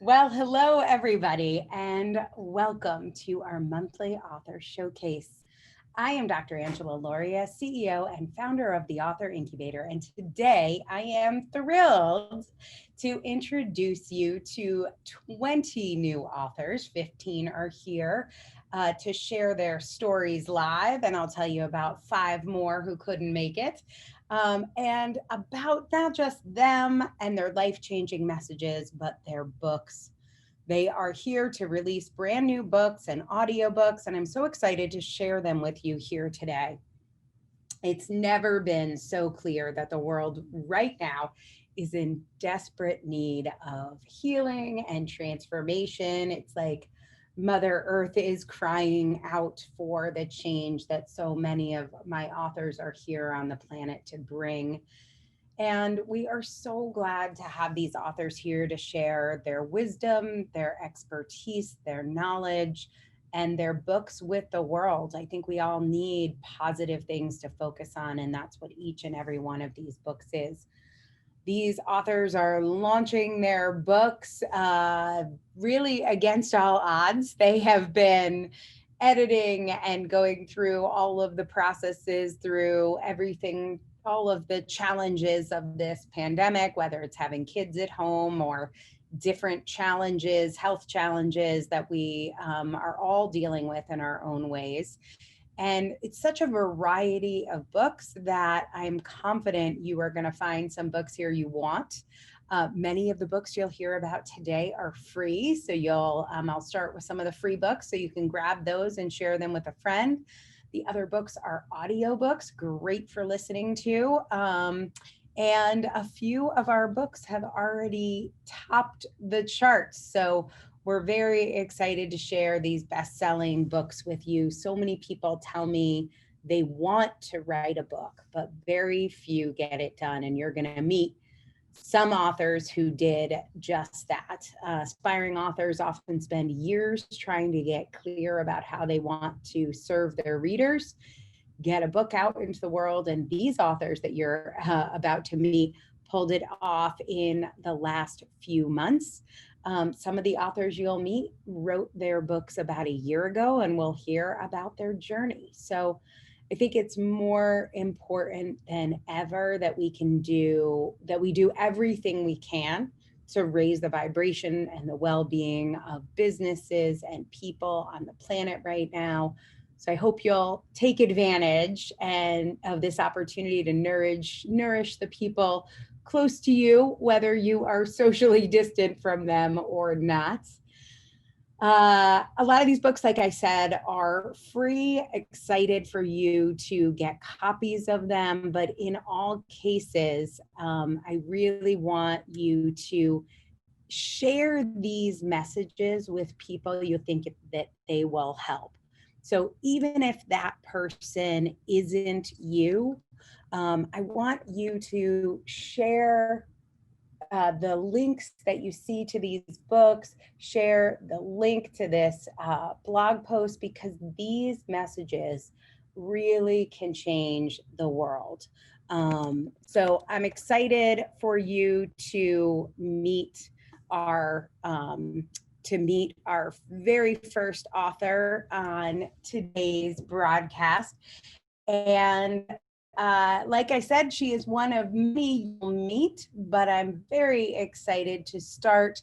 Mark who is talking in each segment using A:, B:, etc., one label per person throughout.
A: Well, hello, everybody, and welcome to our monthly author showcase. I am Dr. Angela Lauria, CEO and founder of the Author Incubator, and today I am thrilled to introduce you to 20 new authors. 15 are here to share their stories live, and I'll tell you about 5 more who couldn't make it. And about not just them and their life changing messages, but their books. They are here to release brand new books and audiobooks, and I'm so excited to share them with you here today. It's never been so clear that the world right now is in desperate need of healing and transformation. It's like Mother Earth is crying out for the change that so many of my authors are here on the planet to bring. And we are so glad to have these authors here to share their wisdom, their expertise, their knowledge, and their books with the world. I think we all need positive things to focus on, and that's what each and every one of these books is. These authors are launching their books really against all odds. They have been editing and going through all of the processes, through everything, all of the challenges of this pandemic, whether it's having kids at home or different challenges, health challenges that we are all dealing with in our own ways. And it's such a variety of books that I'm confident you are going to find some books here you want. Many of the books you'll hear about today are free. So I'll start with some of the free books so you can grab those and share them with a friend. The other books are audiobooks, great for listening to. And a few of our books have already topped the charts. So we're very excited to share these best-selling books with you. So many people tell me they want to write a book, but very few get it done. And you're going to meet some authors who did just that. Aspiring authors often spend years trying to get clear about how they want to serve their readers, get a book out into the world. And these authors that you're about to meet pulled it off in the last few months. Some of the authors you'll meet wrote their books about a year ago, and we'll hear about their journey. So I think it's more important than ever that we do everything we can to raise the vibration and the well-being of businesses and people on the planet right now. So I hope you'll take advantage and of this opportunity to nourish the people close to you, whether you are socially distant from them or not. A lot of these books, like I said, are free. Excited for you to get copies of them. But in all cases, I really want you to share these messages with people you think that they will help. So even if that person isn't you, I want you to share the links that you see to these books, share the link to this blog post, because these messages really can change the world. So I'm excited for you to meet our very first author on today's broadcast. And like I said, she is one of many you'll meet, but I'm very excited to start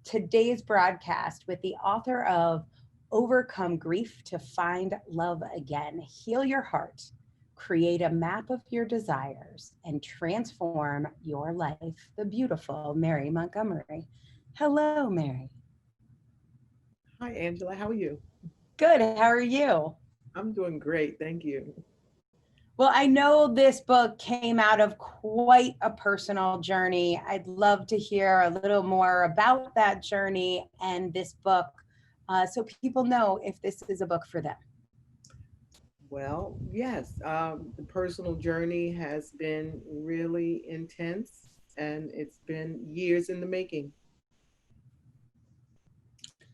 A: today's broadcast with the author of Overcome Grief to Find Love Again, Heal Your Heart, Create a Map of Your Desires, and Transform Your Life, the beautiful Mary Montgomery. Hello, Mary.
B: Hi, Angela. How are you?
A: Good. How are you?
B: I'm doing great. Thank you.
A: Well, I know this book came out of quite a personal journey. I'd love to hear a little more about that journey and this book so people know if this is a book for them.
B: Well, yes, the personal journey has been really intense and it's been years in the making.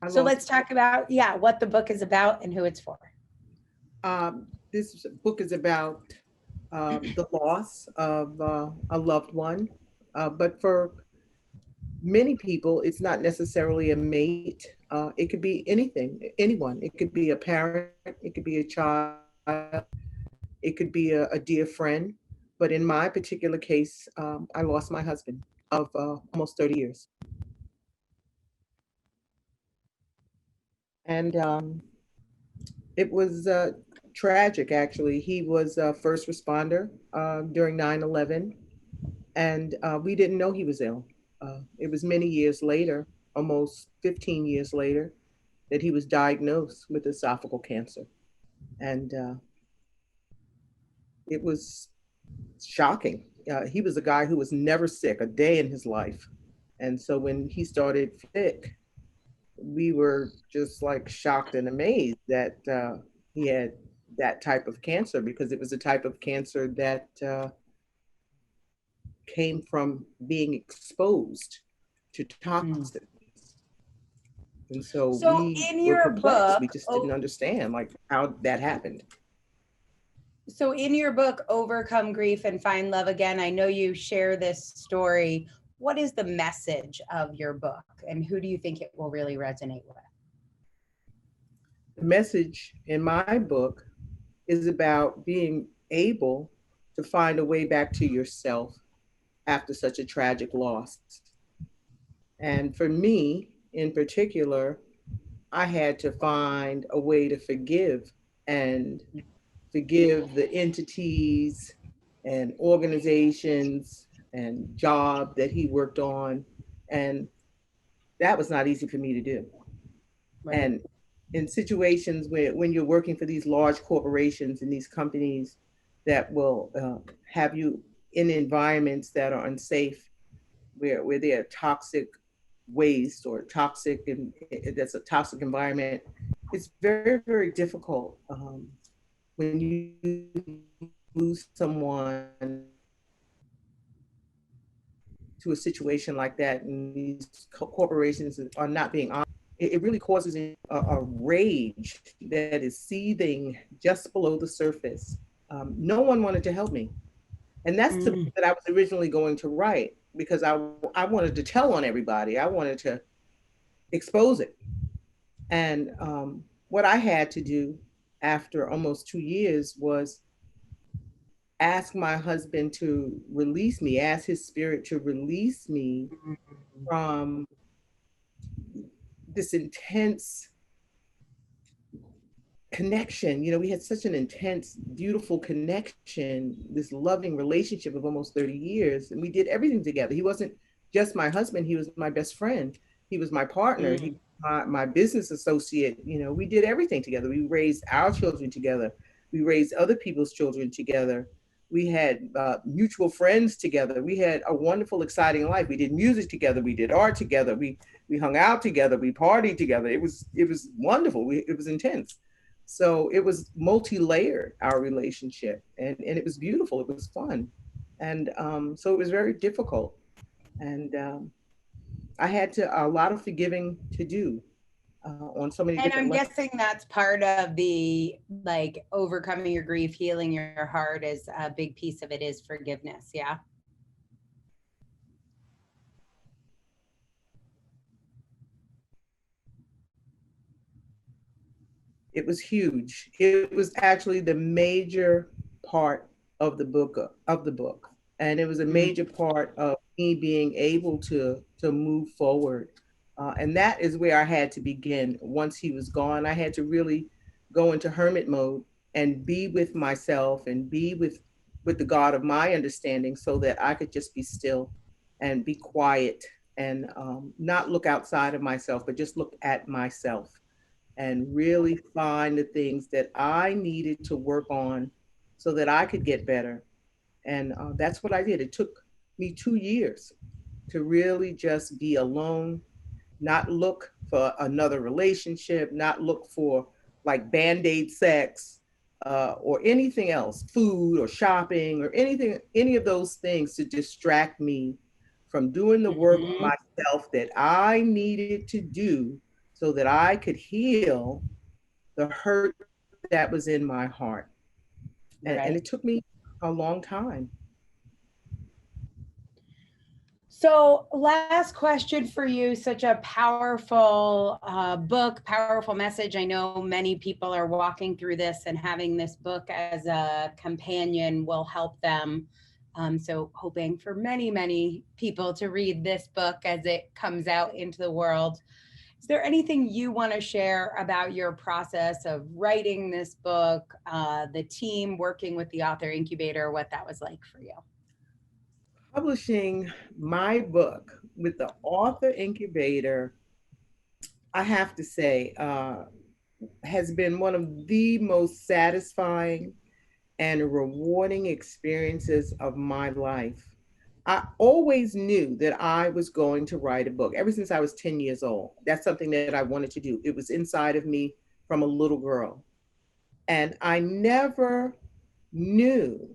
B: I
A: So
B: lost,
A: let's talk about, yeah, what the book is about and who it's for.
B: this book is about the loss of a loved one, but for many people, it's not necessarily a mate. It could be anything, anyone. It could be a parent, it could be a child, it could be a dear friend. But in my particular case, I lost my husband of almost 30 years. And it was tragic, actually. He was a first responder during 9/11, and we didn't know he was ill. It was many years later, almost 15 years later, that he was diagnosed with esophageal cancer. And it was shocking. He was a guy who was never sick a day in his life. And so when he started sick, we were just like shocked and amazed that he had that type of cancer, because it was a type of cancer that came from being exposed to
A: Mm.
B: toxins. And so
A: So
B: we
A: in
B: were
A: your
B: perplexed. We
A: book,
B: just didn't understand like how that happened.
A: Overcome Grief and Find Love Again, I know you share this story. What is the message of your book, and who do you think it will really resonate with?
B: The message in my book is about being able to find a way back to yourself after such a tragic loss. And for me in particular, I had to find a way to forgive, and forgive the entities and organizations and job that he worked on. And that was not easy for me to do.
A: Right.
B: And in situations where when you're working for these large corporations and these companies that will have you in environments that are unsafe, where there are toxic waste or toxic, and that's a toxic environment, it's very, very difficult when you lose someone to a situation like that, and these corporations are not being honest. It really causes a rage that is seething just below the surface. No one wanted to help me. And that's the
A: Mm.
B: book that I was originally going to write, because I wanted to tell on everybody. I wanted to expose it. And what I had to do after almost 2 years was ask my husband to release me, ask his spirit to release me from this intense connection. You know, we had such an intense, beautiful connection, this loving relationship of almost 30 years, and we did everything together. He wasn't just my husband, he was my best friend. He was my partner. He
A: Mm.
B: was my business associate. You know, we did everything together. We raised our children together. We raised other people's children together. We had mutual friends together. We had a wonderful, exciting life. We did music together. We did art together. We hung out together. We partied together. It was wonderful. It was intense. So it was multi-layered, our relationship, and it was beautiful. It was fun. And so it was very difficult. And I had a lot of forgiving to do on so many
A: And
B: different
A: I'm
B: levels.
A: guessing that's part of the like overcoming your grief, healing your heart is a big piece of it is forgiveness. Yeah.
B: It was huge. It was actually the major part of the book, and it was a
A: Mm.
B: major part of me being able to move forward. And that is where I had to begin. Once he was gone, I had to really go into hermit mode and be with myself and be with the God of my understanding, so that I could just be still and be quiet, and not look outside of myself, but just look at myself and really find the things that I needed to work on so that I could get better. And that's what I did. It took me 2 years to really just be alone, not look for another relationship, not look for like band aid sex or anything else, food or shopping or anything, any of those things to distract me from doing the work on
A: Mhm.
B: myself that I needed to do so that I could heal the hurt that was in my heart. And
A: Right.
B: it took me a long time.
A: So last question for you, such a powerful book, powerful message. I know many people are walking through this, and having this book as a companion will help them. So hoping for many, many people to read this book as it comes out into the world. Is there anything you want to share about your process of writing this book, the team working with the Author Incubator, what that was like for you?
B: Publishing my book with the Author Incubator, I have to say, has been one of the most satisfying and rewarding experiences of my life. I always knew that I was going to write a book ever since I was 10 years old. That's something that I wanted to do. It was inside of me from a little girl. And I never knew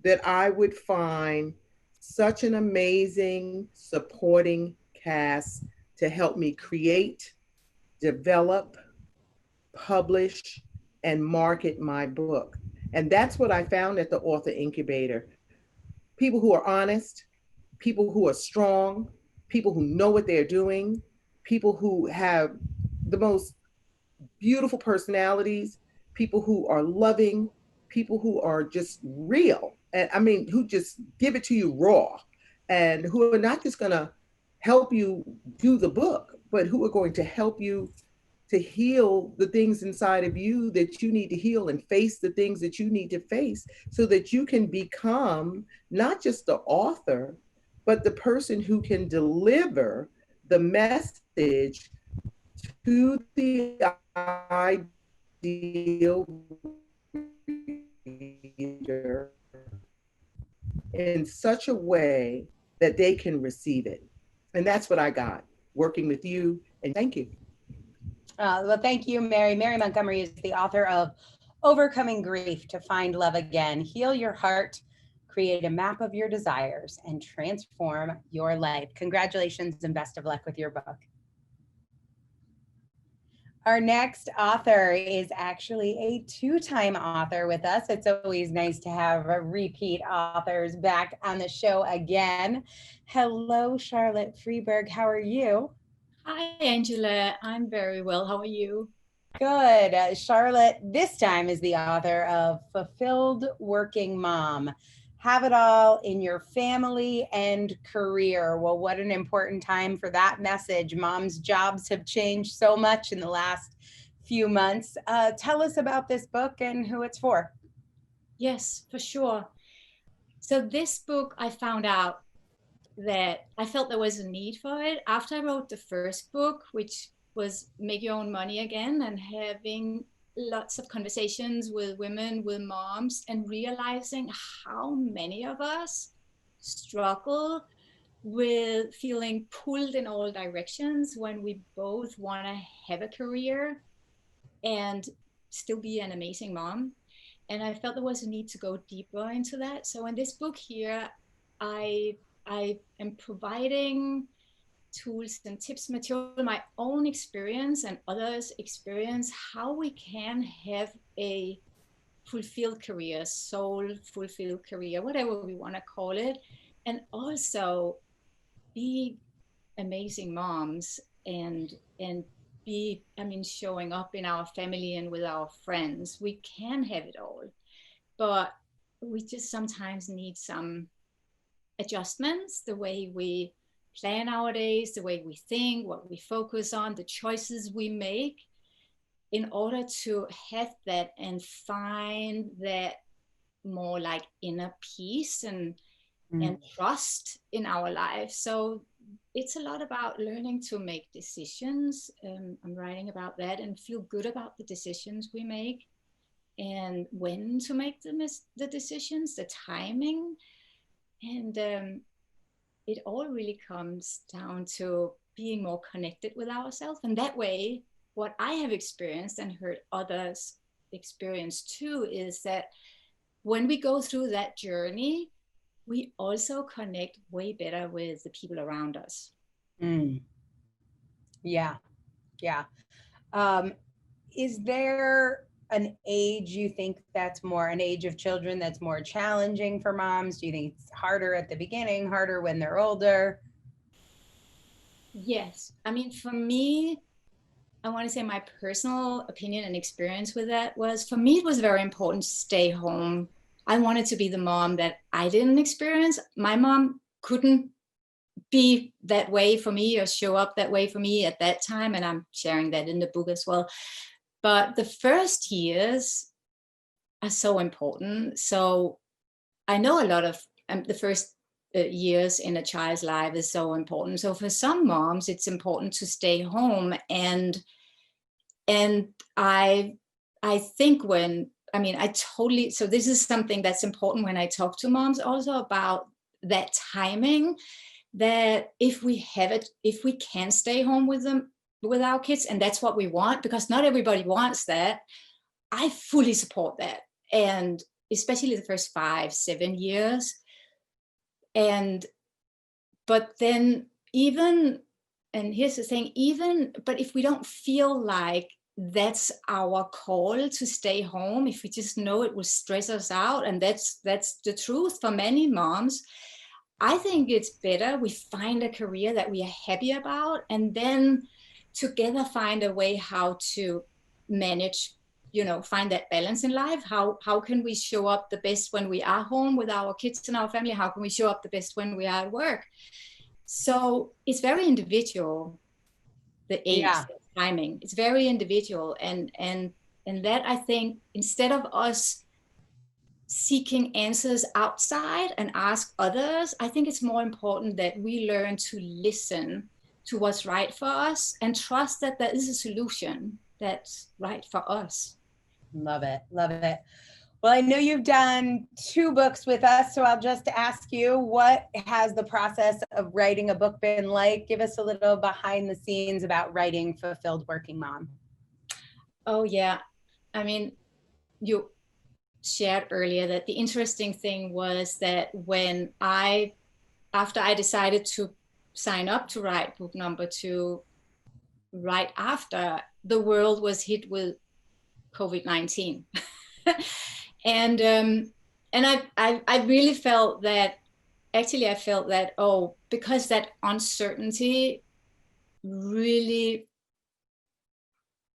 B: that I would find such an amazing supporting cast to help me create, develop, publish, and market my book. And that's what I found at the Author Incubator. People who are honest, people who are strong, people who know what they're doing, people who have the most beautiful personalities, people who are loving, people who are just real. And I mean, who just give it to you raw and who are not just going to help you do the book, but who are going to help you to heal the things inside of you that you need to heal and face the things that you need to face so that you can become not just the author, but the person who can deliver the message to the ideal reader in such a way that they can receive it. And that's what I got working with you. And thank you.
A: Well, thank you, Mary. Mary Montgomery is the author of Overcoming Grief to Find Love Again, Heal Your Heart, Create a Map of Your Desires, and Transform Your Life. Congratulations and best of luck with your book. Our next author is actually a two-time author with us. It's always nice to have repeat authors back on the show again. Hello, Charlotte Freeberg. How are you?
C: Hi, Angela. I'm very well. How are you?
A: Good. Charlotte, this time is the author of Fulfilled Working Mom. Have it all in your family and career. Well, what an important time for that message. Mom's jobs have changed so much in the last few months. Tell us about this book and who it's for.
C: Yes, for sure. So this book, I found out that I felt there was a need for it after I wrote the first book, which was Make Your Own Money Again, and having lots of conversations with women, with moms, and realizing how many of us struggle with feeling pulled in all directions when we both want to have a career and still be an amazing mom. And I felt there was a need to go deeper into that. So in this book here, I am providing tools and tips, material, my own experience and others' experience, how we can have a fulfilled career, soul fulfilled career, whatever we want to call it, and also be amazing moms and be, I mean, showing up in our family and with our friends. We can have it all, but we just sometimes need some adjustments, the way we plan our days, the way we think, what we focus on, the choices we make in order to have that and find that more like inner peace and trust in our life. So it's a lot about learning to make decisions. I'm writing about that and feel good about the decisions we make and when to make the decisions, the timing. And it all really comes down to being more connected with ourselves. And that way, what I have experienced and heard others experience too is that when we go through that journey, we also connect way better with the people around us.
A: Yeah. Is there an age you think that's more, an age of children that's more challenging for moms? Do you think it's harder at the beginning, harder when they're older?
C: Yes. I mean, for me, I want to say my personal opinion and experience with that was, for me, it was very important to stay home. I wanted to be the mom that I didn't experience. My mom couldn't be that way for me or show up that way for me at that time. And I'm sharing that in the book as well. But the first years are so important. So I know a lot of the first years in a child's life is so important. So for some moms, it's important to stay home. And I think I totally, so this is something that's important when I talk to moms also about that timing, that if we can stay home with them, with our kids, and that's what we want, because not everybody wants that, I fully support that. And especially the first 5-7 years. But then and here's the thing, but if we don't feel like that's our call to stay home, if we just know it will stress us out, and that's the truth for many moms, I think it's better we find a career that we are happy about, and then together find a way how to manage, find that balance in life. How can we show up the best when we are home with our kids and our family? How can we show up the best when we are at work? So it's very individual, the age, the timing. It's very individual. And that, I think, instead of us seeking answers outside and ask others, I think it's more important that we learn to listen to what's right for us and trust that there is a solution that's right for us.
A: Love it. Love it. Well, I know you've done 2 books with us, so I'll just ask you, what has the process of writing a book been like? Give us a little behind the scenes about writing Fulfilled Working Mom.
C: Oh, yeah. I mean, you shared earlier that the interesting thing was that after I decided to sign up to write book number 2, right after, the world was hit with COVID-19. And I really felt that, because that uncertainty really,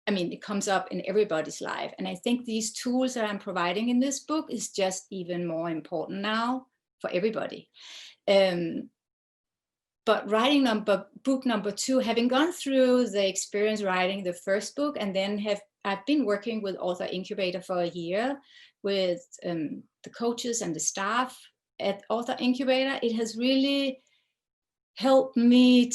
C: it comes up in everybody's life. And I think these tools that I'm providing in this book is just even more important now for everybody. But writing book number 2, having gone through the experience writing the first book, and then I've been working with Author Incubator for a year with the coaches and the staff at Author Incubator. It has really helped me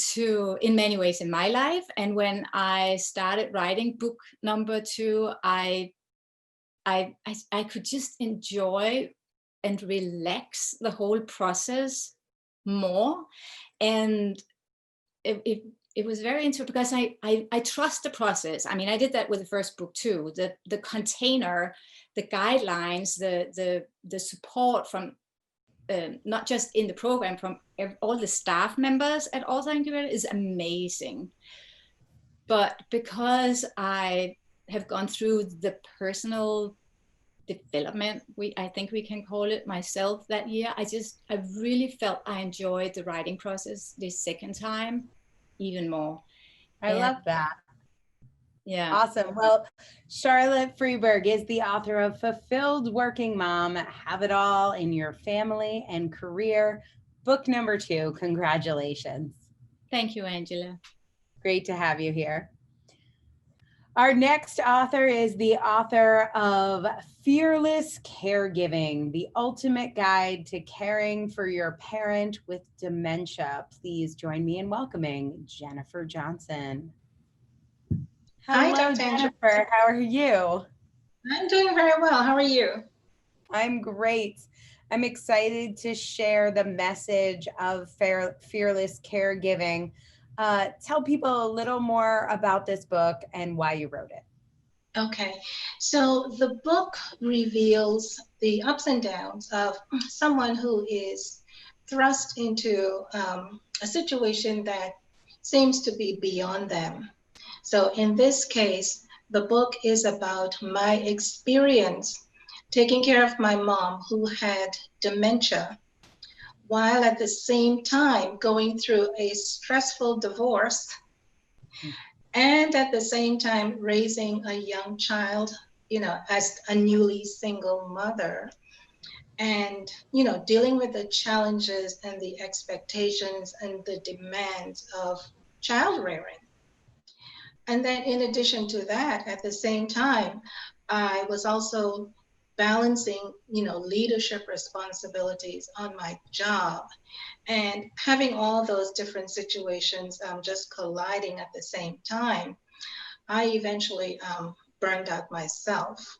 C: in many ways in my life. And when I started writing book number 2, I could just enjoy and relax the whole process more. And it was very interesting because I trust the process. I did that with the first book too. The container, the guidelines, the support from not just in the program, from all the staff members at Author Incubator is amazing. But because I have gone through the personal development, I think we can call it, myself that year, I really felt I enjoyed the writing process this second time even more.
A: I love that.
C: Yeah.
A: Awesome. Well, Charlotte Freeberg is the author of Fulfilled Working Mom, Have It All in Your Family and Career, book number 2. Congratulations.
C: Thank you, Angela.
A: Great to have you here. Our next author is the author of Fearless Caregiving, the ultimate guide to caring for your parent with dementia. Please join me in welcoming Jennifer Johnson.
D: Hi,
A: Hello,
D: Dr.
A: Jennifer. How are you?
D: I'm doing very well. How are you?
A: I'm great. I'm excited to share the message of Fearless Caregiving. Tell people a little more about this book and why you wrote it.
D: Okay, so the book reveals the ups and downs of someone who is thrust into a situation that seems to be beyond them. So in this case, the book is about my experience taking care of my mom who had dementia while at the same time going through a stressful divorce and at the same time raising a young child, as a newly single mother, and dealing with the challenges and the expectations and the demands of child rearing. And then in addition to that, at the same time, I was also balancing, leadership responsibilities on my job, and having all those different situations just colliding at the same time. I eventually burned out myself.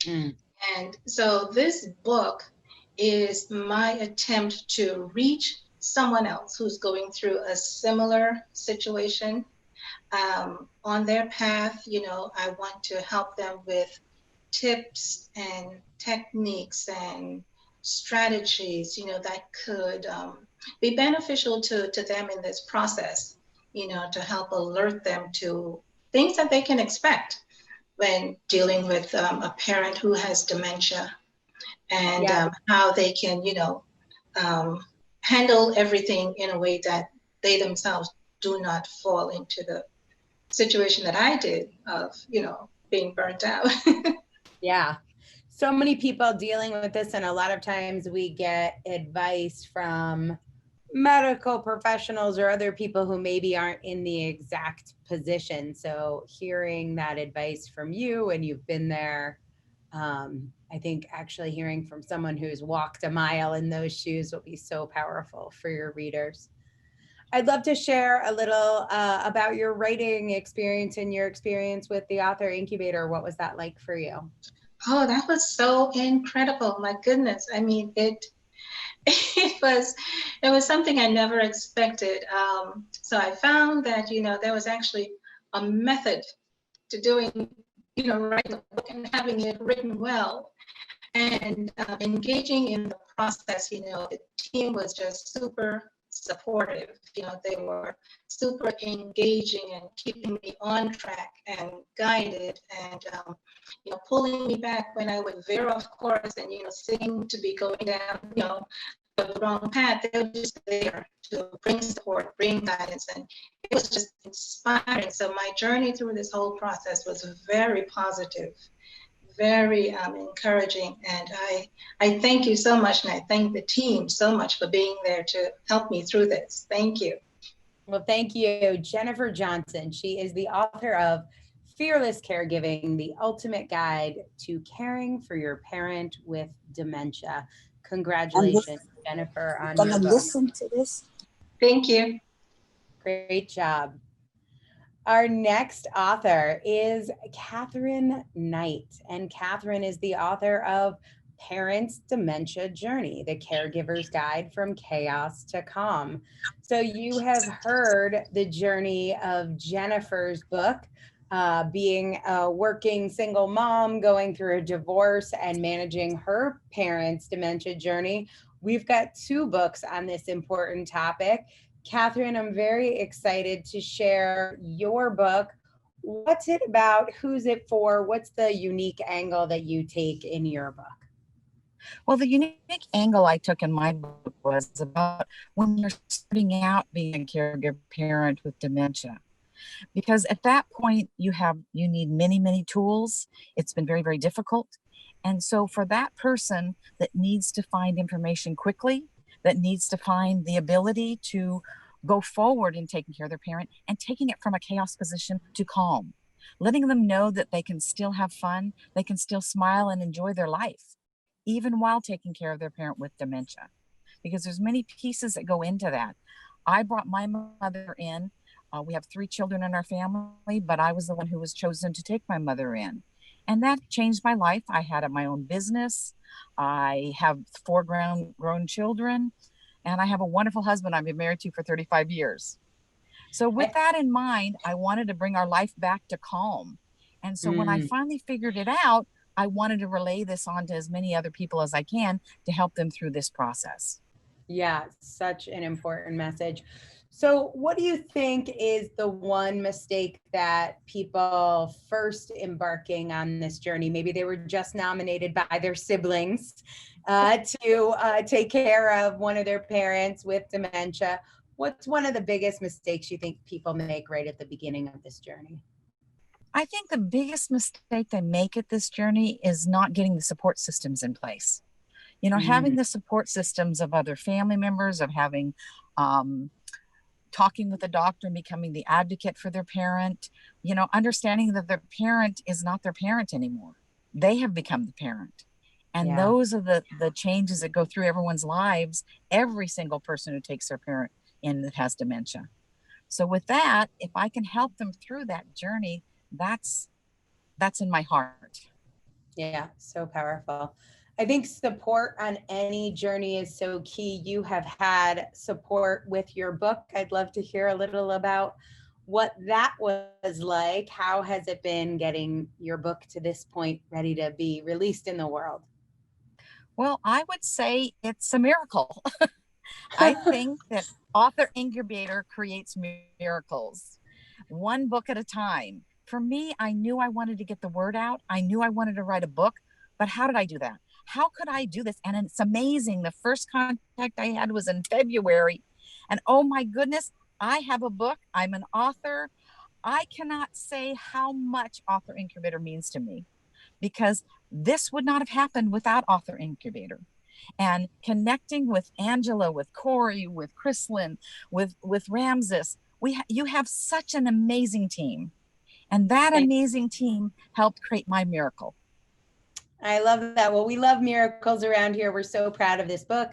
A: Mm.
D: And so this book is my attempt to reach someone else who's going through a similar situation on their path. I want to help them with tips and techniques and strategies, that could be beneficial to them in this process, to help alert them to things that they can expect when dealing with a parent who has dementia, and how they can, handle everything in a way that they themselves do not fall into the situation that I did of, being burnt out.
A: Yeah. So many people dealing with this, and a lot of times we get advice from medical professionals or other people who maybe aren't in the exact position. So hearing that advice from you, and you've been there, I think actually hearing from someone who's walked a mile in those shoes will be so powerful for your readers. I'd love to share a little about your writing experience and your experience with the Author Incubator. What was that like for you?
D: Oh, that was so incredible. My goodness. I mean, it was something I never expected. So I found that, there was actually a method to doing, writing a book and having it written well, and engaging in the process. The team was just super supportive. They were super engaging and keeping me on track and guided, and pulling me back when I would veer off course and seem to be going down the wrong path. They were just there to bring support, bring guidance, and it was just inspiring. So my journey through this whole process was very positive, very encouraging, and I thank you so much, and I thank the team so much for being there to help me through this. Thank you.
A: Well, thank you, Jennifer Johnson. She is the author of Fearless Caregiving, the ultimate guide to caring for your parent with dementia. Congratulations, Jennifer, on your book.
E: Listen to this.
D: Thank you.
A: Great job. Our next author is Catherine Knight, and Catherine is the author of Parents' Dementia Journey, the Caregiver's Guide from Chaos to Calm. So you have heard the journey of Jennifer's book, being a working single mom, going through a divorce and managing her parents' dementia journey. We've got two books on this important topic. Catherine, I'm very excited to share your book. What's it about? Who's it for? What's the unique angle that you take in your book?
E: Well, the unique angle I took in my book was about when you're starting out being a caregiver parent with dementia. Because at that point, you need many, many tools. It's been very, very difficult. And so for that person that needs to find information quickly, that needs to find the ability to go forward in taking care of their parent and taking it from a chaos position to calm, letting them know that they can still have fun, they can still smile and enjoy their life, even while taking care of their parent with dementia. Because there's many pieces that go into that. I brought my mother in. We have 3 children in our family, but I was the one who was chosen to take my mother in. And that changed my life. I had my own business. I have 4 grown children, and I have a wonderful husband I've been married to for 35 years. So with that in mind, I wanted to bring our life back to calm. And so when I finally figured it out, I wanted to relay this on to as many other people as I can to help them through this process.
A: Yeah, such an important message. So what do you think is the one mistake that people first embarking on this journey, maybe they were just nominated by their siblings to take care of one of their parents with dementia. What's one of the biggest mistakes you think people make right at the beginning of this journey?
E: I think the biggest mistake they make at this journey is not getting the support systems in place. You know, having the support systems of other family members, of having, talking with the doctor and becoming the advocate for their parent, you know, understanding that their parent is not their parent anymore. They have become the parent. And
A: Yeah.
E: those are the changes that go through everyone's lives, every single person who takes their parent in that has dementia. So with that, if I can help them through that journey, that's in my heart.
A: Yeah, so powerful. I think support on any journey is so key. You have had support with your book. I'd love to hear a little about what that was like. How has it been getting your book to this point, ready to be released in the world?
E: Well, I would say it's a miracle. I think that Author Incubator creates miracles, one book at a time. For me, I knew I wanted to get the word out. I knew I wanted to write a book, but how did I do that? How could I do this? And it's amazing. The first contact I had was in February. And oh my goodness, I have a book. I'm an author. I cannot say how much Author Incubator means to me, because this would not have happened without Author Incubator. And connecting with Angela, with Corey, with Chrislyn, with Ramses, you have such an amazing team. And that amazing team helped create my miracle.
A: I love that. Well, we love miracles around here. We're so proud of this book,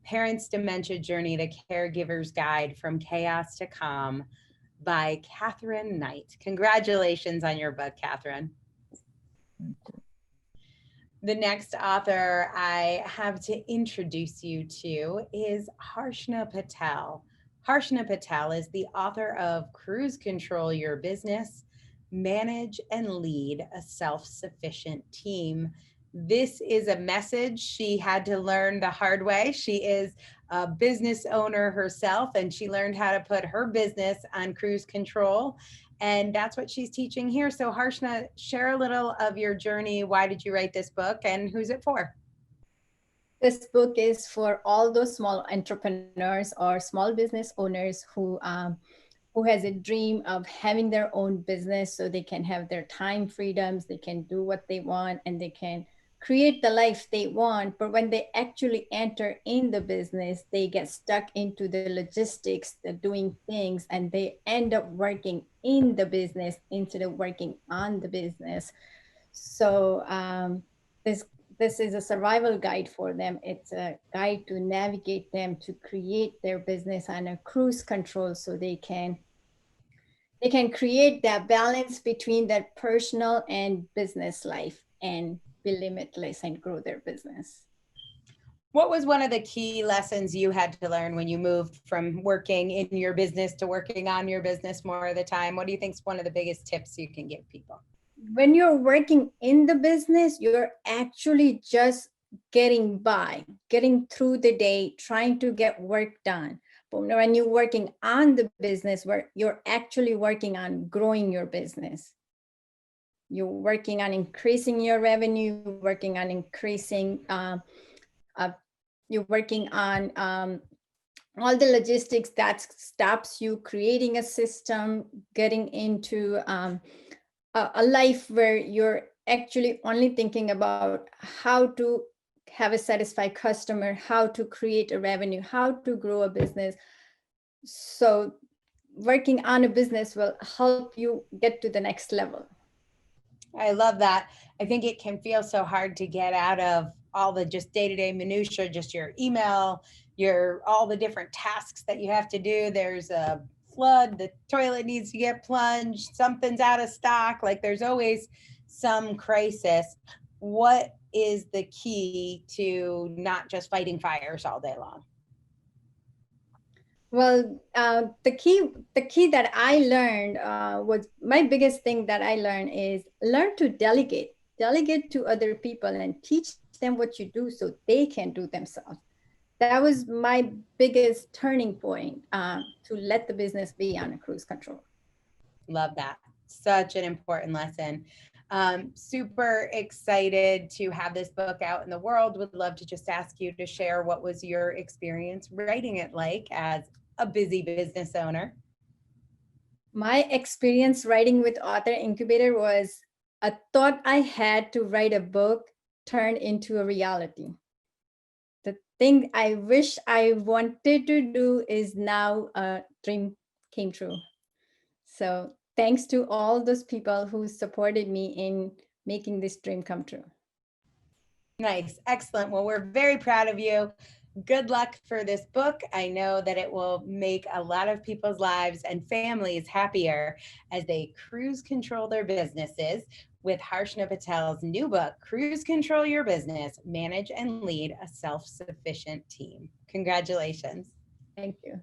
A: Parents' Dementia Journey, The Caregiver's Guide from Chaos to Calm by Katherine Knight. Congratulations on your book, Katherine. The next author I have to introduce you to is Harshna Patel. Harshna Patel is the author of Cruise Control Your Business, Manage and Lead a Self-Sufficient Team. This is a message she had to learn the hard way. She is a business owner herself, and she learned how to put her business on cruise control. And that's what she's teaching here. So Harshna, share a little of your journey. Why did you write this book and who's it for?
F: This book is for all those small entrepreneurs or small business owners who has a dream of having their own business so they can have their time freedoms, they can do what they want, and they can create the life they want. But when they actually enter in the business, they get stuck into the logistics, the doing things, and they end up working in the business instead of working on the business. So this is a survival guide for them. It's a guide to navigate them to create their business on a cruise control so they can create that balance between their personal and business life and be limitless and grow their business.
A: What was one of the key lessons you had to learn when you moved from working in your business to working on your business more of the time? What do you think is one of the biggest tips you can give people?
F: When you're working in the business, you're actually just getting by, getting through the day, trying to get work done. But when you're working on the business, where you're actually working on growing your business, you're working on increasing your revenue, working on increasing, you're working on all the logistics that stops you creating a system, getting into a life where you're actually only thinking about how to have a satisfied customer, how to create a revenue, how to grow a business. So working on a business will help you get to the next level.
A: I love that. I think it can feel so hard to get out of all the just day-to-day minutia, just your email, all the different tasks that you have to do. There's a flood, the toilet needs to get plunged, something's out of stock, like there's always some crisis. What is the key to not just fighting fires all day long?
F: Well, the key that I learned was my biggest thing that I learned is learn to delegate to other people and teach them what you do so they can do themselves. that was my biggest turning point, to let the business be on a cruise control.
A: Love that. Such an important lesson. Super excited to have this book out in the world. Would love to just ask you to share what was your experience writing it like as a busy business owner?
F: My experience writing with Author Incubator was a thought I had to write a book turned into a reality. The thing I wish I wanted to do is now a dream came true. So thanks to all those people who supported me in making this dream come true.
A: Nice. Excellent. Well, we're very proud of you. Good luck for this book. I know that it will make a lot of people's lives and families happier as they cruise control their businesses with Harshna Patel's new book, Cruise Control Your Business, Manage and Lead a Self-Sufficient Team. Congratulations.
F: Thank you.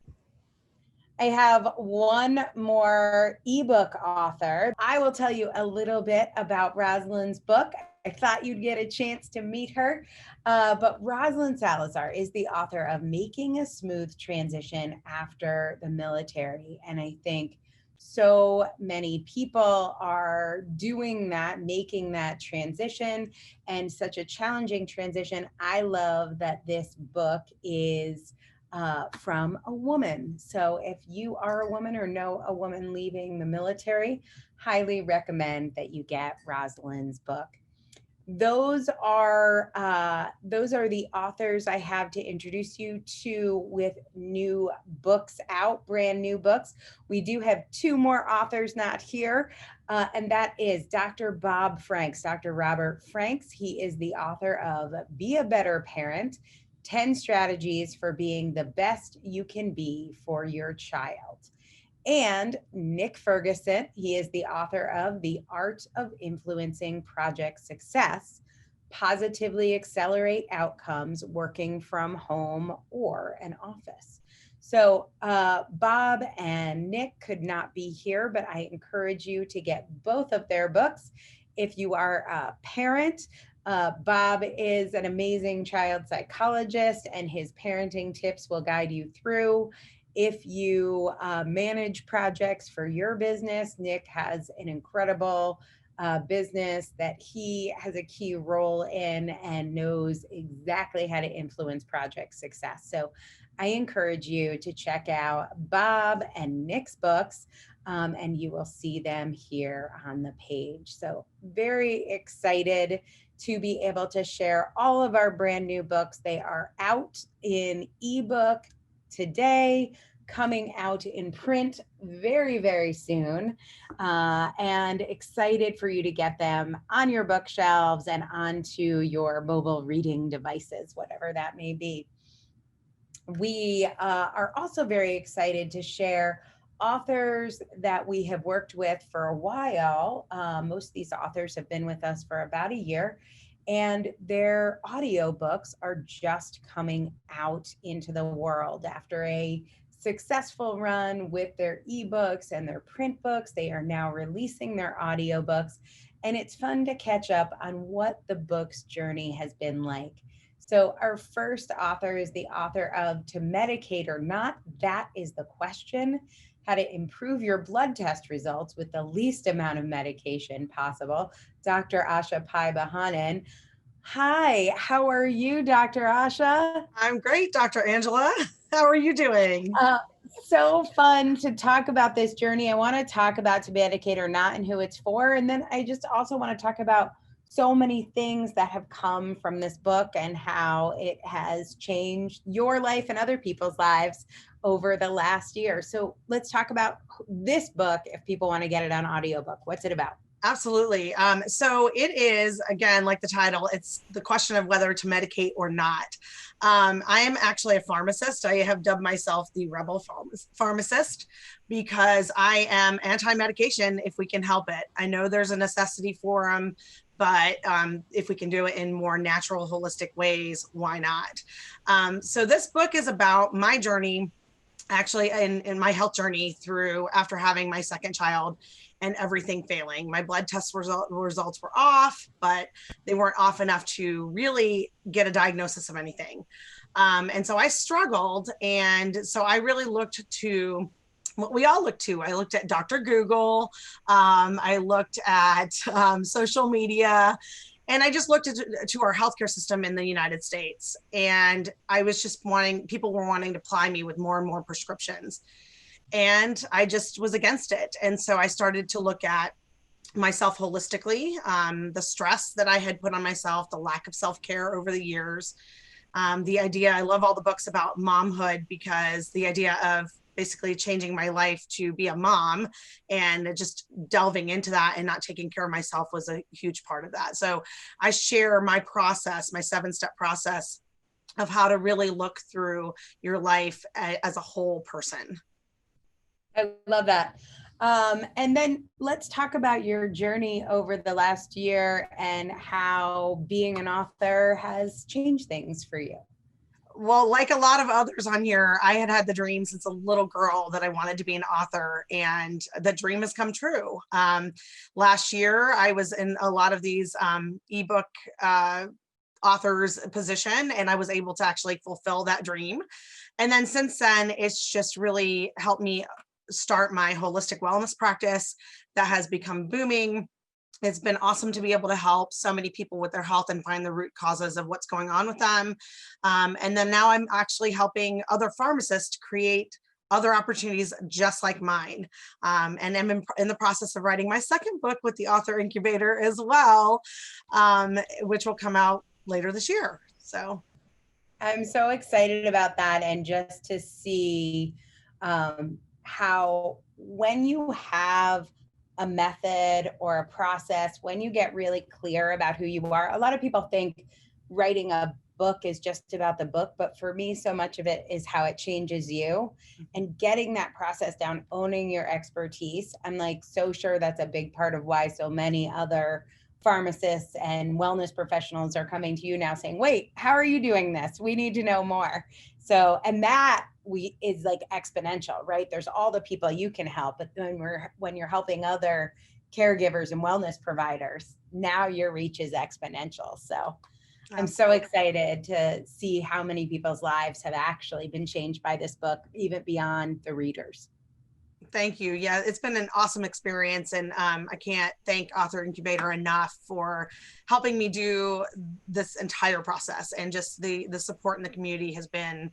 A: I have one more ebook author. I will tell you a little bit about Rosalind's book. I thought you'd get a chance to meet her, but Rosalind Salazar is the author of Making a Smooth Transition After the Military. And I think so many people are doing that, making that transition, and such a challenging transition. I love that this book is from a woman. So if you are a woman or know a woman leaving the military, highly recommend that you get Rosalind's book. Those are the authors I have to introduce you to with new books out, brand new books. We do have two more authors not here, and that is Dr. Bob Franks, Dr. Robert Franks. He is the author of Be a Better Parent, 10 Strategies for Being the Best You Can Be for Your Child. And Nick Ferguson, he is the author of The Art of Influencing Project Success, Positively Accelerate Outcomes Working from Home or an Office. So Bob and Nick could not be here, but I encourage you to get both of their books. If you are a parent, Bob is an amazing child psychologist, and his parenting tips will guide you through. If you manage projects for your business, Nick has an incredible business that he has a key role in and knows exactly how to influence project success. So I encourage you to check out Bob and Nick's books, and you will see them here on the page. So very excited to be able to share all of our brand new books. They are out in ebook today, coming out in print very, very soon, and excited for you to get them on your bookshelves and onto your mobile reading devices, whatever that may be. We are also very excited to share authors that we have worked with for a while. Most of these authors have been with us for about a year, and their audiobooks are just coming out into the world after a successful run with their ebooks and their print books. They are now releasing their audiobooks, and it's fun to catch up on what the book's journey has been like. So our first author is the author of To Medicate or Not, That Is the Question, How to Improve Your Blood Test Results with the Least Amount of Medication Possible, Dr. Asha Pai Bahanan. Hi, how are you, Dr. Asha?
G: I'm great, Dr. Angela. How are you doing?
A: So fun to talk about this journey. I want to talk about To Medicate or Not and who it's for. And then I just also want to talk about so many things that have come from this book and how it has changed your life and other people's lives over the last year. So let's talk about this book if people want to get it on audiobook. What's it about?
G: Absolutely. So it is, again, like the title, it's the question of whether to medicate or not. I am actually a pharmacist. I have dubbed myself the rebel pharmacist because I am anti-medication if we can help it. I know there's a necessity for them, but if we can do it in more natural, holistic ways, why not? So this book is about my journey, actually, in my health journey through after having my second child and everything failing. My blood test results were off, but they weren't off enough to really get a diagnosis of anything. And so I struggled. And so I really looked to what we all look to. I looked at Dr. Google. I looked at social media. And I just looked to our healthcare system in the United States. And I was just people were wanting to ply me with more and more prescriptions. And I just was against it. And so I started to look at myself holistically, the stress that I had put on myself, the lack of self-care over the years, the idea, I love all the books about momhood, because the idea of basically changing my life to be a mom and just delving into that and not taking care of myself was a huge part of that. So I share my process, my 7-step process of how to really look through your life as a whole person.
A: I love that. And then let's talk about your journey over the last year and how being an author has changed things for you.
G: Well, like a lot of others on here, I had the dream since a little girl that I wanted to be an author, and the dream has come true. Last year, I was in a lot of these ebook authors position, and I was able to actually fulfill that dream. And then since then, it's just really helped me start my holistic wellness practice that has become booming. It's been awesome to be able to help so many people with their health and find the root causes of what's going on with them. And then now I'm actually helping other pharmacists create other opportunities just like mine. And I'm in the process of writing my second book with the Author Incubator as well, which will come out later this year. So
A: I'm so excited about that. And just to see how when you have a method or a process, when you get really clear about who you are, a lot of people think writing a book is just about the book, but for me, so much of it is how it changes you, and getting that process down, owning your expertise. I'm like so sure that's a big part of why so many other pharmacists and wellness professionals are coming to you now saying, wait, how are you doing this? We need to know more. So, and that is like exponential, right? There's all the people you can help, but then when you're helping other caregivers and wellness providers, now your reach is exponential. So I'm so excited to see how many people's lives have actually been changed by this book, even beyond the readers.
G: Thank you. Yeah, it's been an awesome experience. And I can't thank Author Incubator enough for helping me do this entire process. And just the support in the community has been,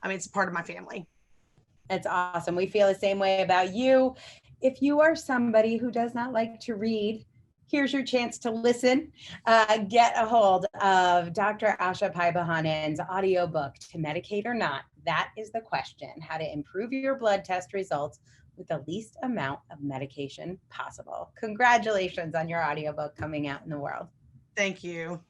G: I mean, it's a part of my family.
A: That's awesome. We feel the same way about you. If you are somebody who does not like to read, here's your chance to listen. Get a hold of Dr. Asha Pai Bohannan's audiobook, To Medicate or Not. That is the question: how to improve your blood test results with the least amount of medication possible. Congratulations on your audiobook coming out in the world.
G: Thank you.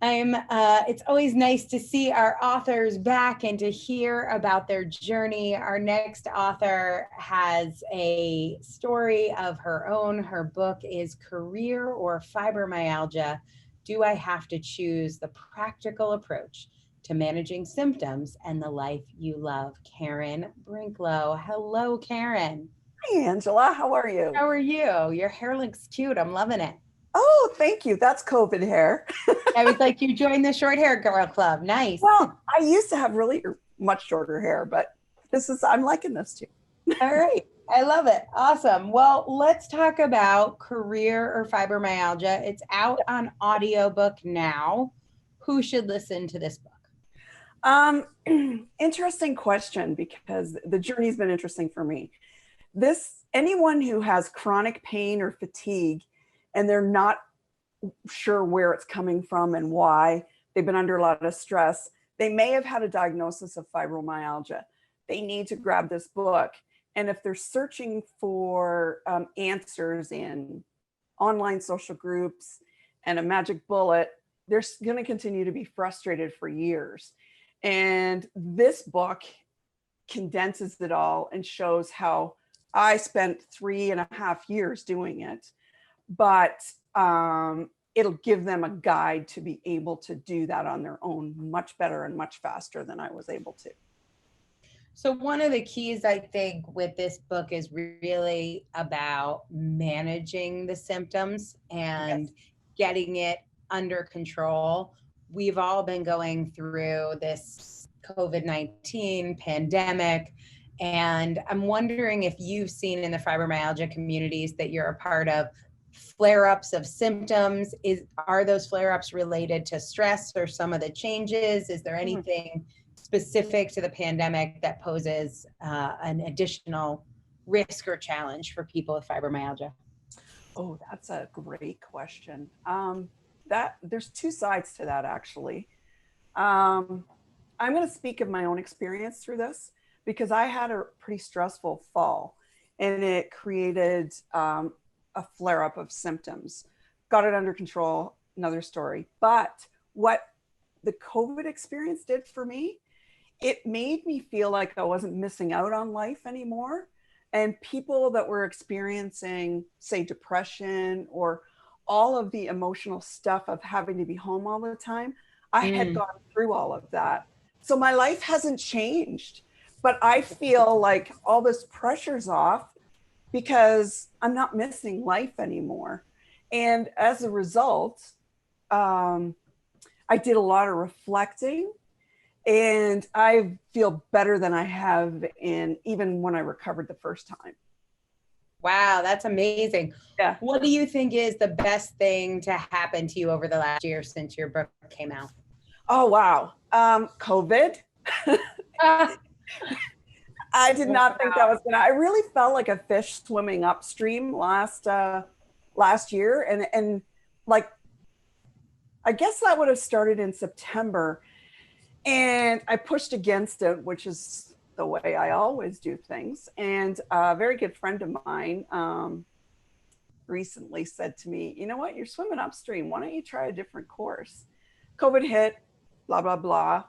A: It's always nice to see our authors back and to hear about their journey. Our next author has a story of her own. Her book is Career or Fibromyalgia: Do I Have to Choose? The Practical Approach to Managing Symptoms and the Life You Love. Karen Brinklow. Hello, Karen.
H: Hi, Angela. How are you?
A: How are you? Your hair looks cute. I'm loving it.
H: Oh, thank you. That's COVID hair.
A: I was like, you joined the short hair girl club. Nice.
H: Well, I used to have really much shorter hair, but I'm liking this too.
A: All right. I love it. Awesome. Well, let's talk about Career or Fibromyalgia. It's out on audiobook now. Who should listen to this book?
H: Interesting question, because the journey's been interesting for me. Anyone who has chronic pain or fatigue and they're not sure where it's coming from and why, they've been under a lot of stress, they may have had a diagnosis of fibromyalgia. They need to grab this book. And if they're searching for answers in online social groups and a magic bullet, they're going to continue to be frustrated for years. And this book condenses it all and shows how I spent 3.5 years doing it, but it'll give them a guide to be able to do that on their own much better and much faster than I was able to.
A: So one of the keys, I think, with this book is really about managing the symptoms and getting it under control we've all been going through this COVID-19 pandemic. And I'm wondering if you've seen in the fibromyalgia communities that you're a part of flare-ups of symptoms. Are those flare-ups related to stress or some of the changes? Is there anything specific to the pandemic that poses an additional risk or challenge for people with fibromyalgia?
H: Oh, that's a great question. There's two sides to that, actually. I'm going to speak of my own experience through this because I had a pretty stressful fall and it created a flare-up of symptoms. Got it under control, another story. But what the COVID experience did for me, it made me feel like I wasn't missing out on life anymore. And people that were experiencing, say, depression or all of the emotional stuff of having to be home all the time, I had gone through all of that. So my life hasn't changed, but I feel like all this pressure's off because I'm not missing life anymore. And as a result, I did a lot of reflecting. And I feel better than I have even when I recovered the first time.
A: Wow, that's amazing.
H: Yeah.
A: What do you think is the best thing to happen to you over the last year since your book came out?
H: Oh, wow. COVID. I did not think that was I really felt like a fish swimming upstream last year. And like, I guess that would have started in September. And I pushed against it, which is the way I always do things. And a very good friend of mine recently said to me, you know what, you're swimming upstream. Why don't you try a different course? COVID hit, blah, blah, blah.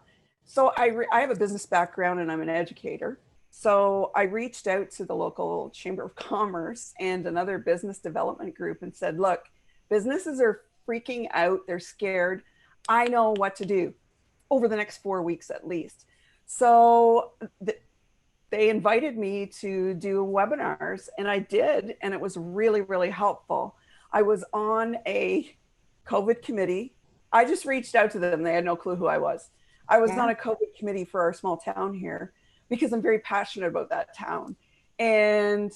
H: So I have a business background and I'm an educator. So I reached out to the local Chamber of Commerce and another business development group and said, look, businesses are freaking out. They're scared. I know what to do over the next 4 weeks at least. So they invited me to do webinars and I did, and it was really, really helpful. I was on a COVID committee. I just reached out to them. They had no clue who I was. I was on a COVID committee for our small town here because I'm very passionate about that town. And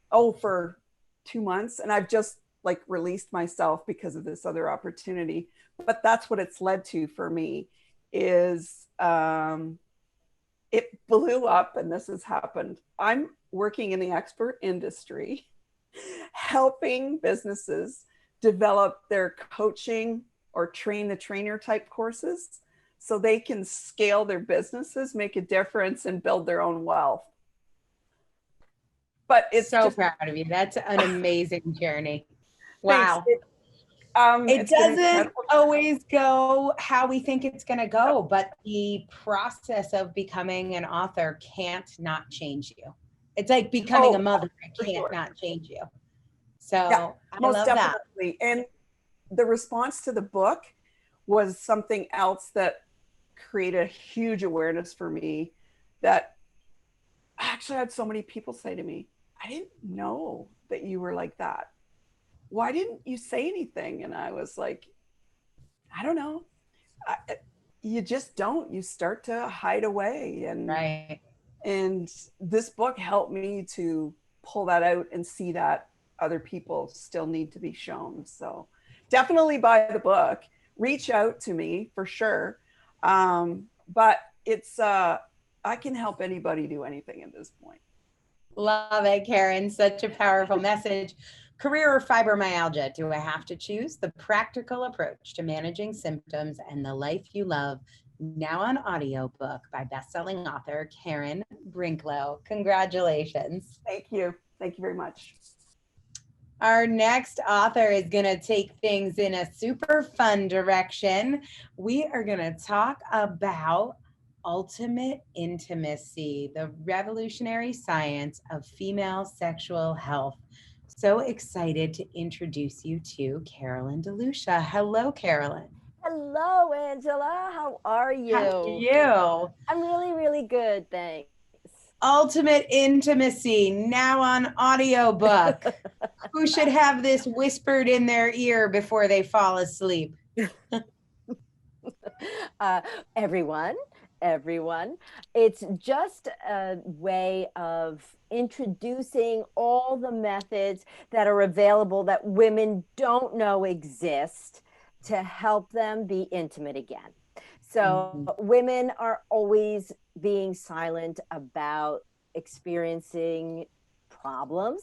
H: for 2 months, and I've just like released myself because of this other opportunity. But that's what it's led to for me. Is it blew up, and this has happened. I'm working in the expert industry, helping businesses develop their coaching or train the trainer type courses so they can scale their businesses, make a difference, and build their own wealth. But it's
A: so proud of you. That's an amazing journey. Wow.
H: Thanks.
A: It doesn't always go how we think it's going to go, but the process of becoming an author can't not change you. It's like becoming a mother. It can't not change you. So
H: yeah,
A: I
H: most
A: love
H: definitely.
A: that.
H: And the response to the book was something else that created a huge awareness for me, that I actually had so many people say to me, I didn't know that you were like that. Why didn't you say anything? And I was like, I don't know. You just don't. You start to hide away. And this book helped me to pull that out and see that other people still need to be shown. So definitely buy the book. Reach out to me for sure. But it's, I can help anybody do anything at this point.
A: Love it, Karen. Such a powerful message. Career or fibromyalgia? Do I have to choose? The practical approach to managing symptoms and the life you love. Now on audiobook by best-selling author Karen Brinklow. Congratulations.
H: Thank you. Thank you very much.
A: Our next author is going to take things in a super fun direction. We are going to talk about Ultimate Intimacy, the revolutionary science of female sexual health. So excited to introduce you to Carolyn DeLucia. Hello, Carolyn.
I: Hello, Angela. How are you?
A: How are you?
I: I'm really, really good, thanks.
A: Ultimate Intimacy, now on audiobook. Who should have this whispered in their ear before they fall asleep?
I: Everyone. It's just a way of introducing all the methods that are available that women don't know exist to help them be intimate again. So women are always being silent about experiencing problems,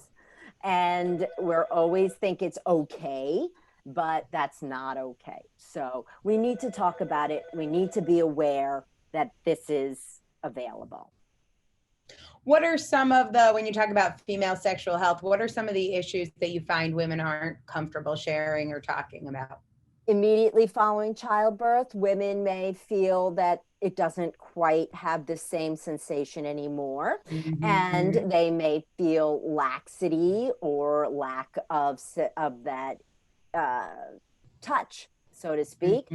I: and we're always think it's okay, but that's not okay. So we need to talk about it. We need to be aware that this is available.
A: What are some of the, when you talk about female sexual health, what are some of the issues that you find women aren't comfortable sharing or talking about?
I: Immediately following childbirth, women may feel that it doesn't quite have the same sensation anymore. And they may feel laxity or lack of that touch, so to speak.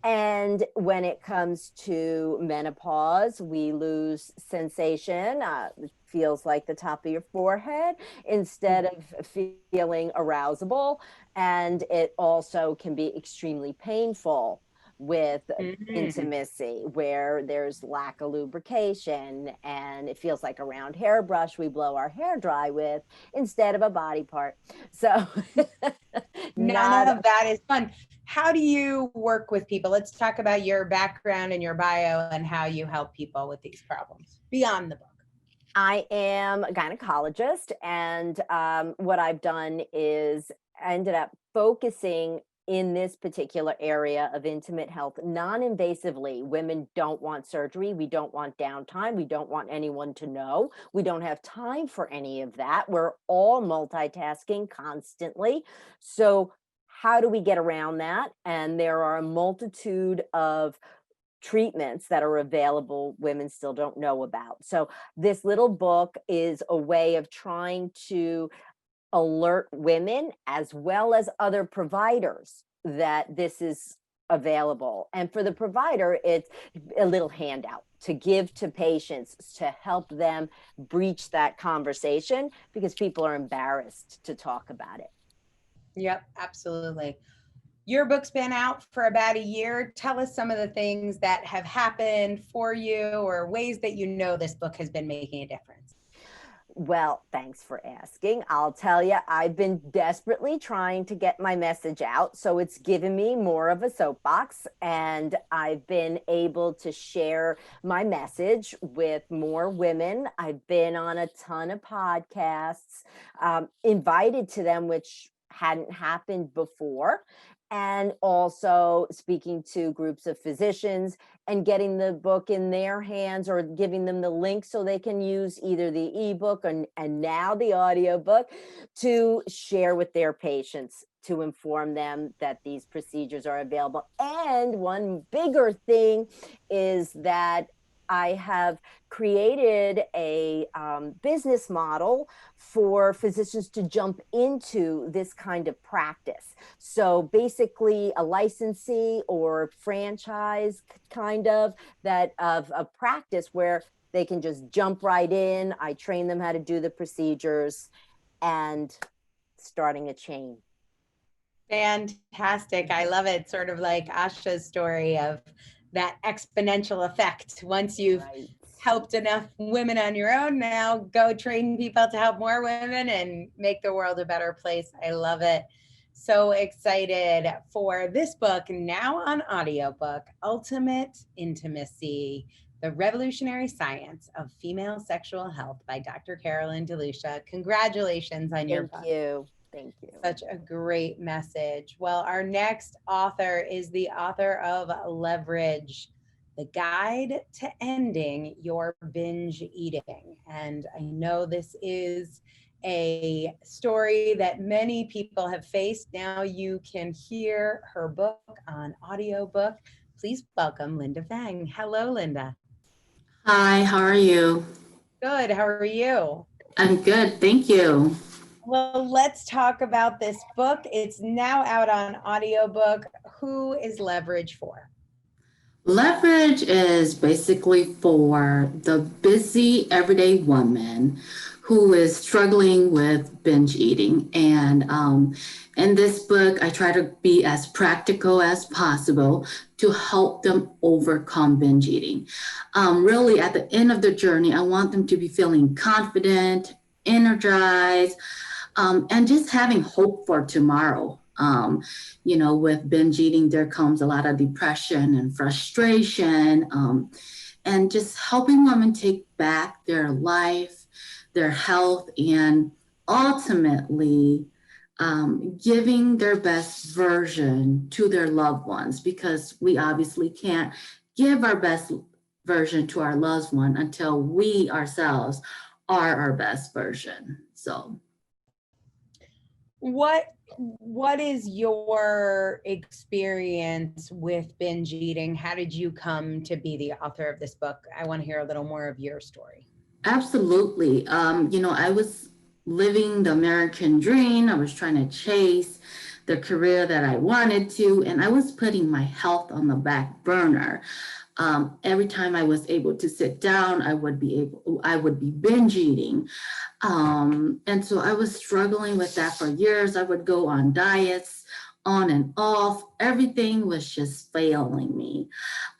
I: And when it comes to menopause, we lose sensation. It feels like the top of your forehead instead of feeling arousable. And it also can be extremely painful with intimacy, where there's lack of lubrication and it feels like a round hairbrush we blow our hair dry with instead of a body part. So
A: none of that is fun. How do you work with people? Let's talk about your background and your bio and how you help people with these problems beyond the book.
I: I am a gynecologist, and what I've done is I ended up focusing in this particular area of intimate health non-invasively. Women don't want surgery. We don't want downtime. We don't want anyone to know. We don't have time for any of that. We're all multitasking constantly. So how do we get around that? And there are a multitude of treatments that are available women still don't know about. So this little book is a way of trying to alert women as well as other providers that this is available. And for the provider, it's a little handout to give to patients to help them breach that conversation because people are embarrassed to talk about it.
A: Yep, absolutely. Your book's been out for about a year. Tell us some of the things that have happened for you or ways that you know this book has been making a difference.
I: Well, thanks for asking. I'll tell you, I've been desperately trying to get my message out. So it's given me more of a soapbox, and I've been able to share my message with more women. I've been on a ton of podcasts, invited to them, which hadn't happened before. And also speaking to groups of physicians and getting the book in their hands or giving them the link so they can use either the ebook and now the audiobook to share with their patients to inform them that these procedures are available. And one bigger thing is that I have created a business model for physicians to jump into this kind of practice. So basically a licensee or franchise kind of a practice where they can just jump right in. I train them how to do the procedures and starting a chain.
A: Fantastic. I love it. Sort of like Asha's story of that exponential effect. Once you've helped enough women on your own, now go train people to help more women and make the world a better place. I love it. So excited for this book, now on audiobook, Ultimate Intimacy, The Revolutionary Science of Female Sexual Health by Dr. Carolyn DeLucia. Congratulations on your book.
I: Thank you. Thank you.
A: Such a great message. Well, our next author is the author of Leverage, The Guide to Ending Your Binge Eating. And I know this is a story that many people have faced. Now you can hear her book on audiobook. Please welcome Linda Fang. Hello, Linda.
J: Hi, how are you?
A: Good. How are you?
J: I'm good. Thank you.
A: Well, let's talk about this book. It's now out on audiobook. Who is Leverage for?
J: Leverage is basically for the busy everyday woman who is struggling with binge eating. And in this book, I try to be as practical as possible to help them overcome binge eating. Really, at the end of the journey, I want them to be feeling confident, energized, and just having hope for tomorrow. With binge eating, there comes a lot of depression and frustration, and just helping women take back their life, their health, and ultimately giving their best version to their loved ones, because we obviously can't give our best version to our loved one until we ourselves are our best version. So
A: what is your experience with binge eating? How did you come to be the author of this book? I want to hear a little more of your story.
J: absolutely. I was living the American dream. I was trying to chase the career that I wanted to, and I was putting my health on the back burner. Every time I was able to sit down, I would be binge eating. And so I was struggling with that for years. I would go on diets on and off. Everything was just failing me.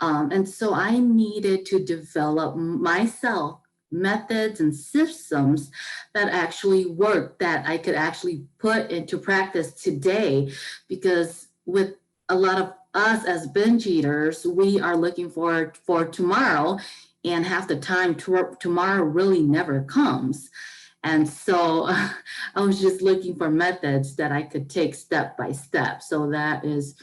J: And so I needed to develop myself methods and systems that actually work, that I could actually put into practice today, because with a lot of us as binge eaters, we are looking for tomorrow, and half the time tomorrow really never comes. And so I was just looking for methods that I could take step by step. So that is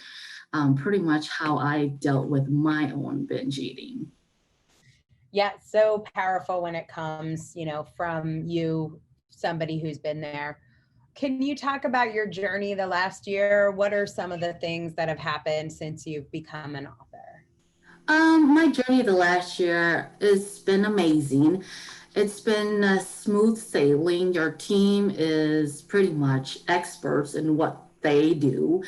J: pretty much how I dealt with my own binge eating.
A: Yeah, so powerful when it comes, from you, somebody who's been there. Can you talk about your journey the last year? What are some of the things that have happened since you've become an author?
J: My journey the last year has been amazing. It's been smooth sailing. Your team is pretty much experts in what they do.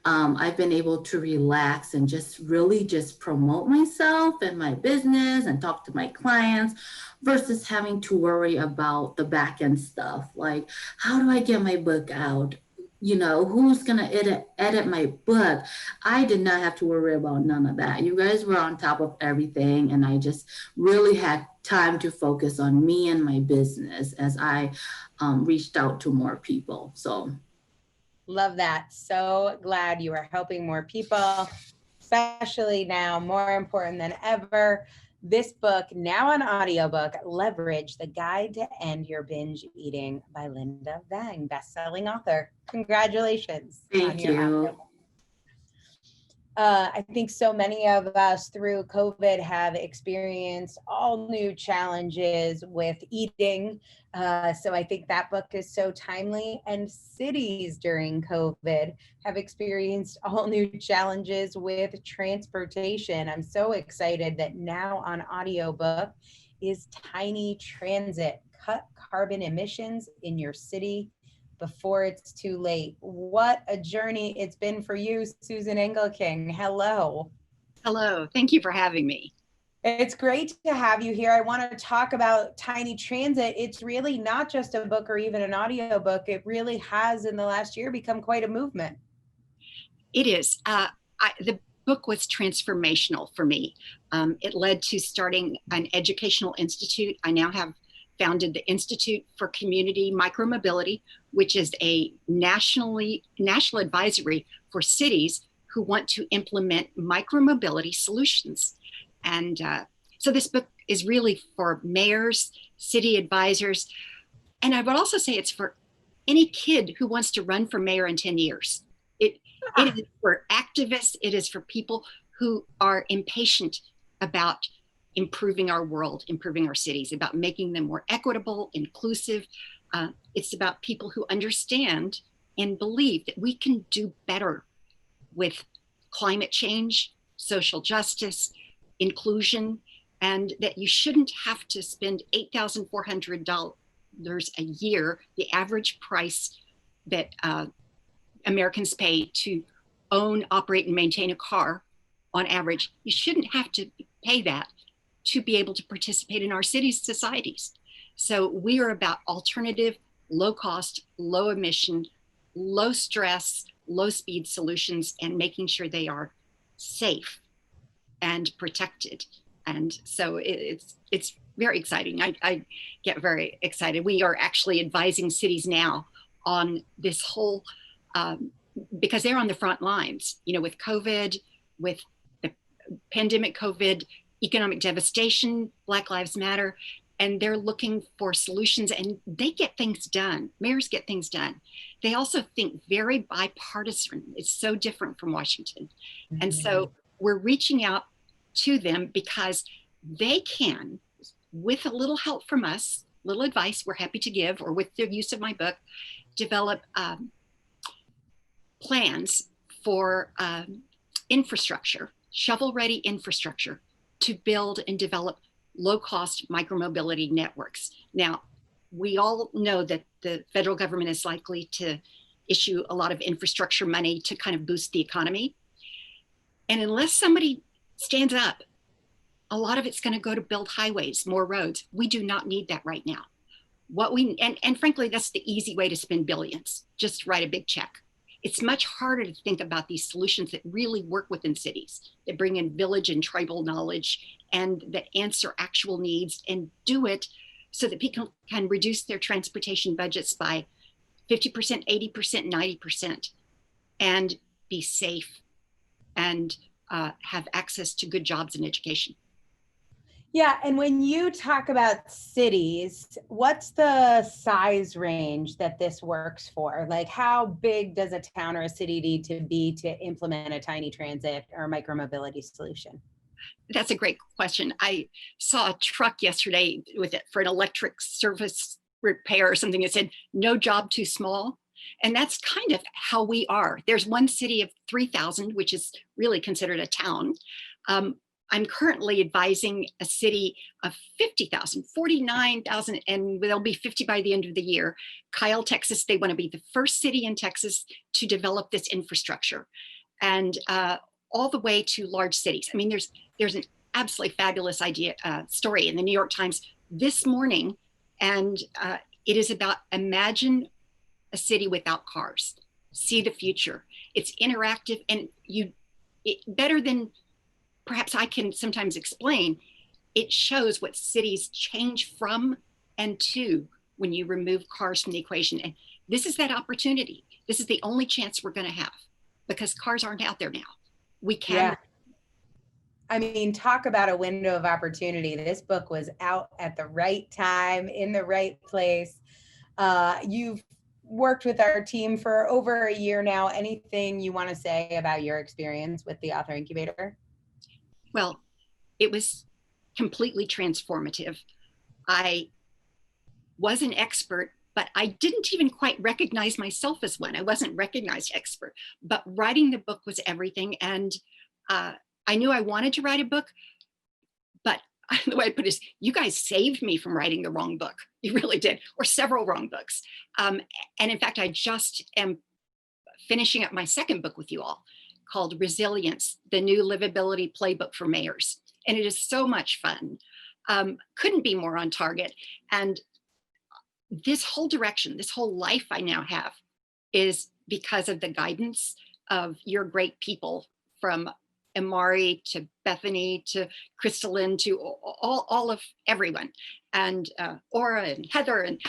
J: I've been able to relax and just really just promote myself and my business and talk to my clients versus having to worry about the back end stuff. Like, how do I get my book out? Who's going to edit my book? I did not have to worry about none of that. You guys were on top of everything. And I just really had time to focus on me and my business as I reached out to more people. So.
A: Love that. So glad you are helping more people, especially now, more important than ever. This book, now an audiobook, Leverage, the Guide to End Your Binge Eating by Linda Vang, best-selling author. Congratulations.
J: Thank you.
A: I think so many of us through COVID have experienced all new challenges with eating. So I think that book is so timely, and cities during COVID have experienced all new challenges with transportation. I'm so excited that now on audiobook is Tiny Transit, Cut Carbon Emissions in Your City Before It's Too Late. What a journey it's been for you, Susan Engelking. Hello.
K: Hello, thank you for having me.
A: It's great to have you here. I want to talk about Tiny Transit. It's really not just a book or even an audiobook. It really has in the last year become quite a movement.
K: It is. The book was transformational for me. It led to starting an educational institute. I now have founded the Institute for Community Micromobility, which is a national advisory for cities who want to implement micromobility solutions. And so this book is really for mayors, city advisors, and I would also say it's for any kid who wants to run for mayor in 10 years. It is for activists, it is for people who are impatient about improving our world, improving our cities, about making them more equitable, inclusive. It's about people who understand and believe that we can do better with climate change, social justice, inclusion, and that you shouldn't have to spend $8,400 a year, the average price that Americans pay to own, operate, and maintain a car on average. You shouldn't have to pay that to be able to participate in our cities' societies. So we are about alternative, low cost, low emission, low stress, low speed solutions, and making sure they are safe and protected. And so it's very exciting. I get very excited. We are actually advising cities now on this whole, because they're on the front lines, you know, with COVID, with the pandemic COVID, economic devastation, Black Lives Matter, and they're looking for solutions, and they get things done. Mayors get things done. They also think very bipartisan. It's so different from Washington. Mm-hmm. And so we're reaching out to them because they can, with a little help from us, little advice we're happy to give, or with the use of my book, develop plans for infrastructure, shovel-ready infrastructure to build and develop low-cost micromobility networks. Now, we all know that the federal government is likely to issue a lot of infrastructure money to kind of boost the economy. And unless somebody stands up, a lot of it's going to go to build highways, more roads. We do not need that right now. And frankly, that's the easy way to spend billions. Just write a big check. It's much harder to think about these solutions that really work within cities, that bring in village and tribal knowledge and that answer actual needs and do it so that people can reduce their transportation budgets by 50%, 80%, 90%, and be safe and have access to good jobs and education.
A: Yeah, and when you talk about cities, what's the size range that this works for? Like, how big does a town or a city need to be to implement a tiny transit or micromobility solution?
K: That's a great question. I saw a truck yesterday with it for an electric service repair or something that said, no job too small. And that's kind of how we are. There's one city of 3,000, which is really considered a town. I'm currently advising a city of 50,000, 49,000, and there'll be 50 by the end of the year. Kyle, Texas, they want to be the first city in Texas to develop this infrastructure, and all the way to large cities. I mean, there's an absolutely fabulous story in the New York Times this morning, and it is about imagine a city without cars, see the future. It's interactive, and better than perhaps I can sometimes explain, it shows what cities change from and to when you remove cars from the equation. And this is that opportunity. This is the only chance we're going to have because cars aren't out there now. We can.
A: Yeah. I mean, talk about a window of opportunity. This book was out at the right time, in the right place. You've worked with our team for over a year now. Anything you want to say about your experience with the Author Incubator?
K: Well, it was completely transformative. I was an expert, but I didn't even quite recognize myself as one. I wasn't recognized expert, but writing the book was everything. And I knew I wanted to write a book, but the way I put it is, you guys saved me from writing the wrong book. You really did, or several wrong books. And in fact, I just am finishing up my second book with you all, called Resilience, the new livability playbook for mayors. And it is so much fun. Couldn't be more on target. And this whole direction, this whole life I now have is because of the guidance of your great people, from Amari to Bethany to Crystalline to all of everyone, and Aura and Heather. And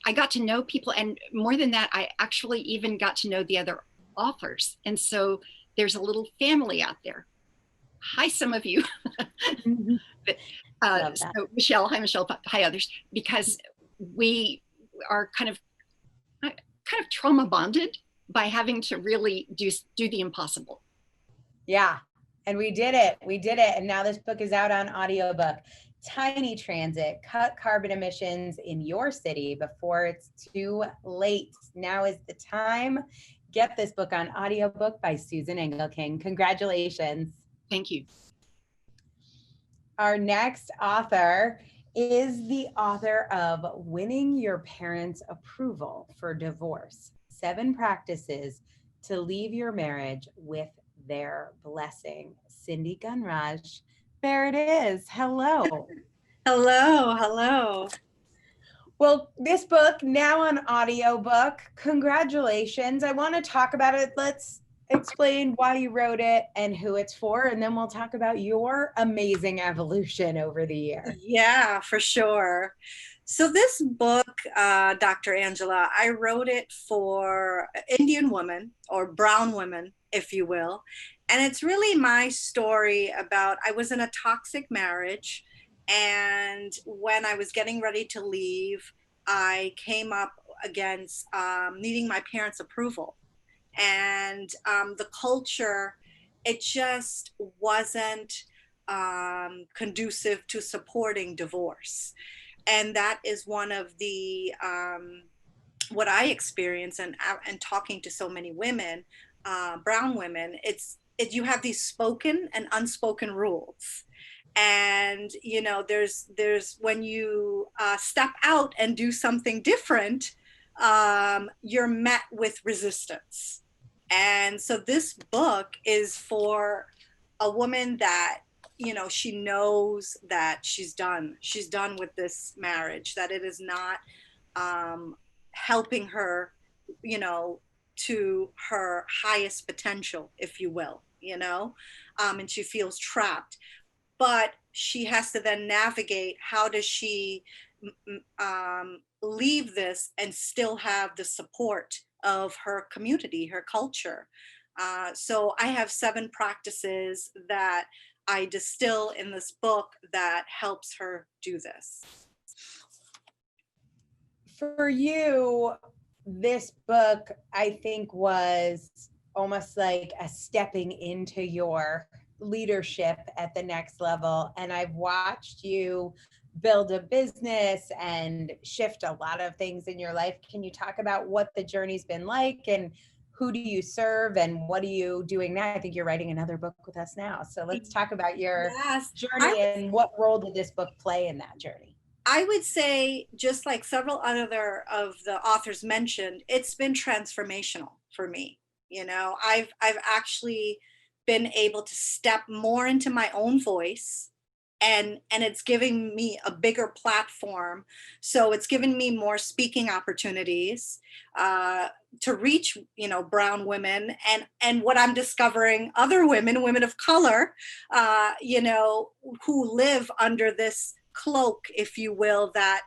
K: I got to know people. And more than that, I actually even got to know the other authors. And so there's a little family out there. Hi, some of you. So Michelle, hi Michelle, hi others, because we are kind of trauma bonded by having to really do the impossible.
A: Yeah, and we did it. We did it. And now this book is out on audiobook. Tiny Transit, cut carbon emissions in your city before it's too late. Now is the time. Get this book on audiobook by Susan Engelking. Congratulations.
K: Thank you.
A: Our next author is the author of Winning Your Parents' Approval for Divorce: 7 Practices to Leave Your Marriage with Their Blessing. Cindy Gunraj. There it is. Hello.
L: Hello.
A: Well, this book now on audiobook, congratulations. I want to talk about it. Let's explain why you wrote it and who it's for, and then we'll talk about your amazing evolution over the year.
L: Yeah, for sure. So this book, Dr. Angela, I wrote it for Indian women or brown women, if you will. And it's really my story about, I was in a toxic marriage. And when I was getting ready to leave, I came up against needing my parents' approval. And the culture, it just wasn't conducive to supporting divorce. And that is one of the, what I experience and talking to so many women, brown women, you have these spoken and unspoken rules. And, you know, there's when you step out and do something different, you're met with resistance. And so this book is for a woman that, you know, she knows that she's done with this marriage, that it is not helping her, you know, to her highest potential, if you will, you know, and she feels trapped. But she has to then navigate, how does she leave this and still have the support of her community, her culture. So I have 7 practices that I distill in this book that helps her do this.
A: For you, this book, I think, was almost like a stepping into your leadership at the next level. And I've watched you build a business and shift a lot of things in your life. Can you talk about what the journey's been like, and who do you serve, and what are you doing now? I think you're writing another book with us now. So let's talk about your journey and what role did this book play in that journey?
L: I would say, just like several other of the authors mentioned, it's been transformational for me. You know, I've actually been able to step more into my own voice, and it's giving me a bigger platform. So it's given me more speaking opportunities to reach, you know, brown women, and what I'm discovering, other women of color, you know, who live under this cloak, if you will, that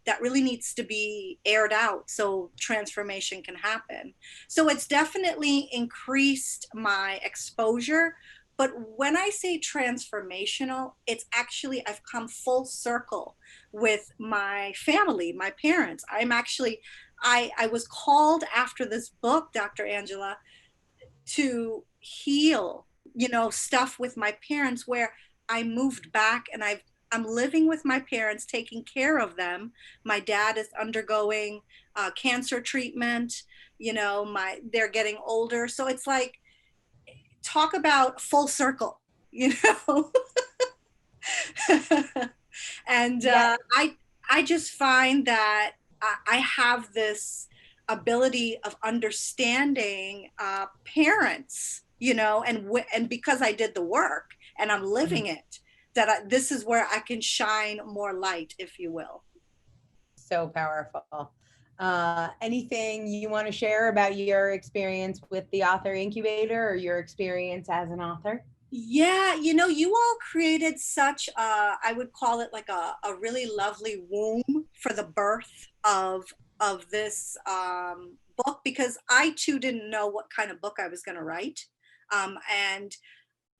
L: that really needs to be aired out so transformation can happen. So it's definitely increased my exposure. But when I say transformational, it's actually, I've come full circle with my family, my parents. I'm actually, I was called after this book, Dr. Angela, to heal, you know, stuff with my parents, where I moved back and I'm living with my parents, taking care of them. My dad is undergoing cancer treatment, you know, they're getting older. So it's like, talk about full circle, you know? And I just find that I have this ability of understanding parents, you know, and because I did the work and I'm living it, that this is where I can shine more light, if you will.
A: So powerful. Anything you want to share about your experience with the Author Incubator, or your experience as an author?
L: Yeah, you know, you all created such I would call it like a really lovely womb for the birth of this book, because I too didn't know what kind of book I was going to write. And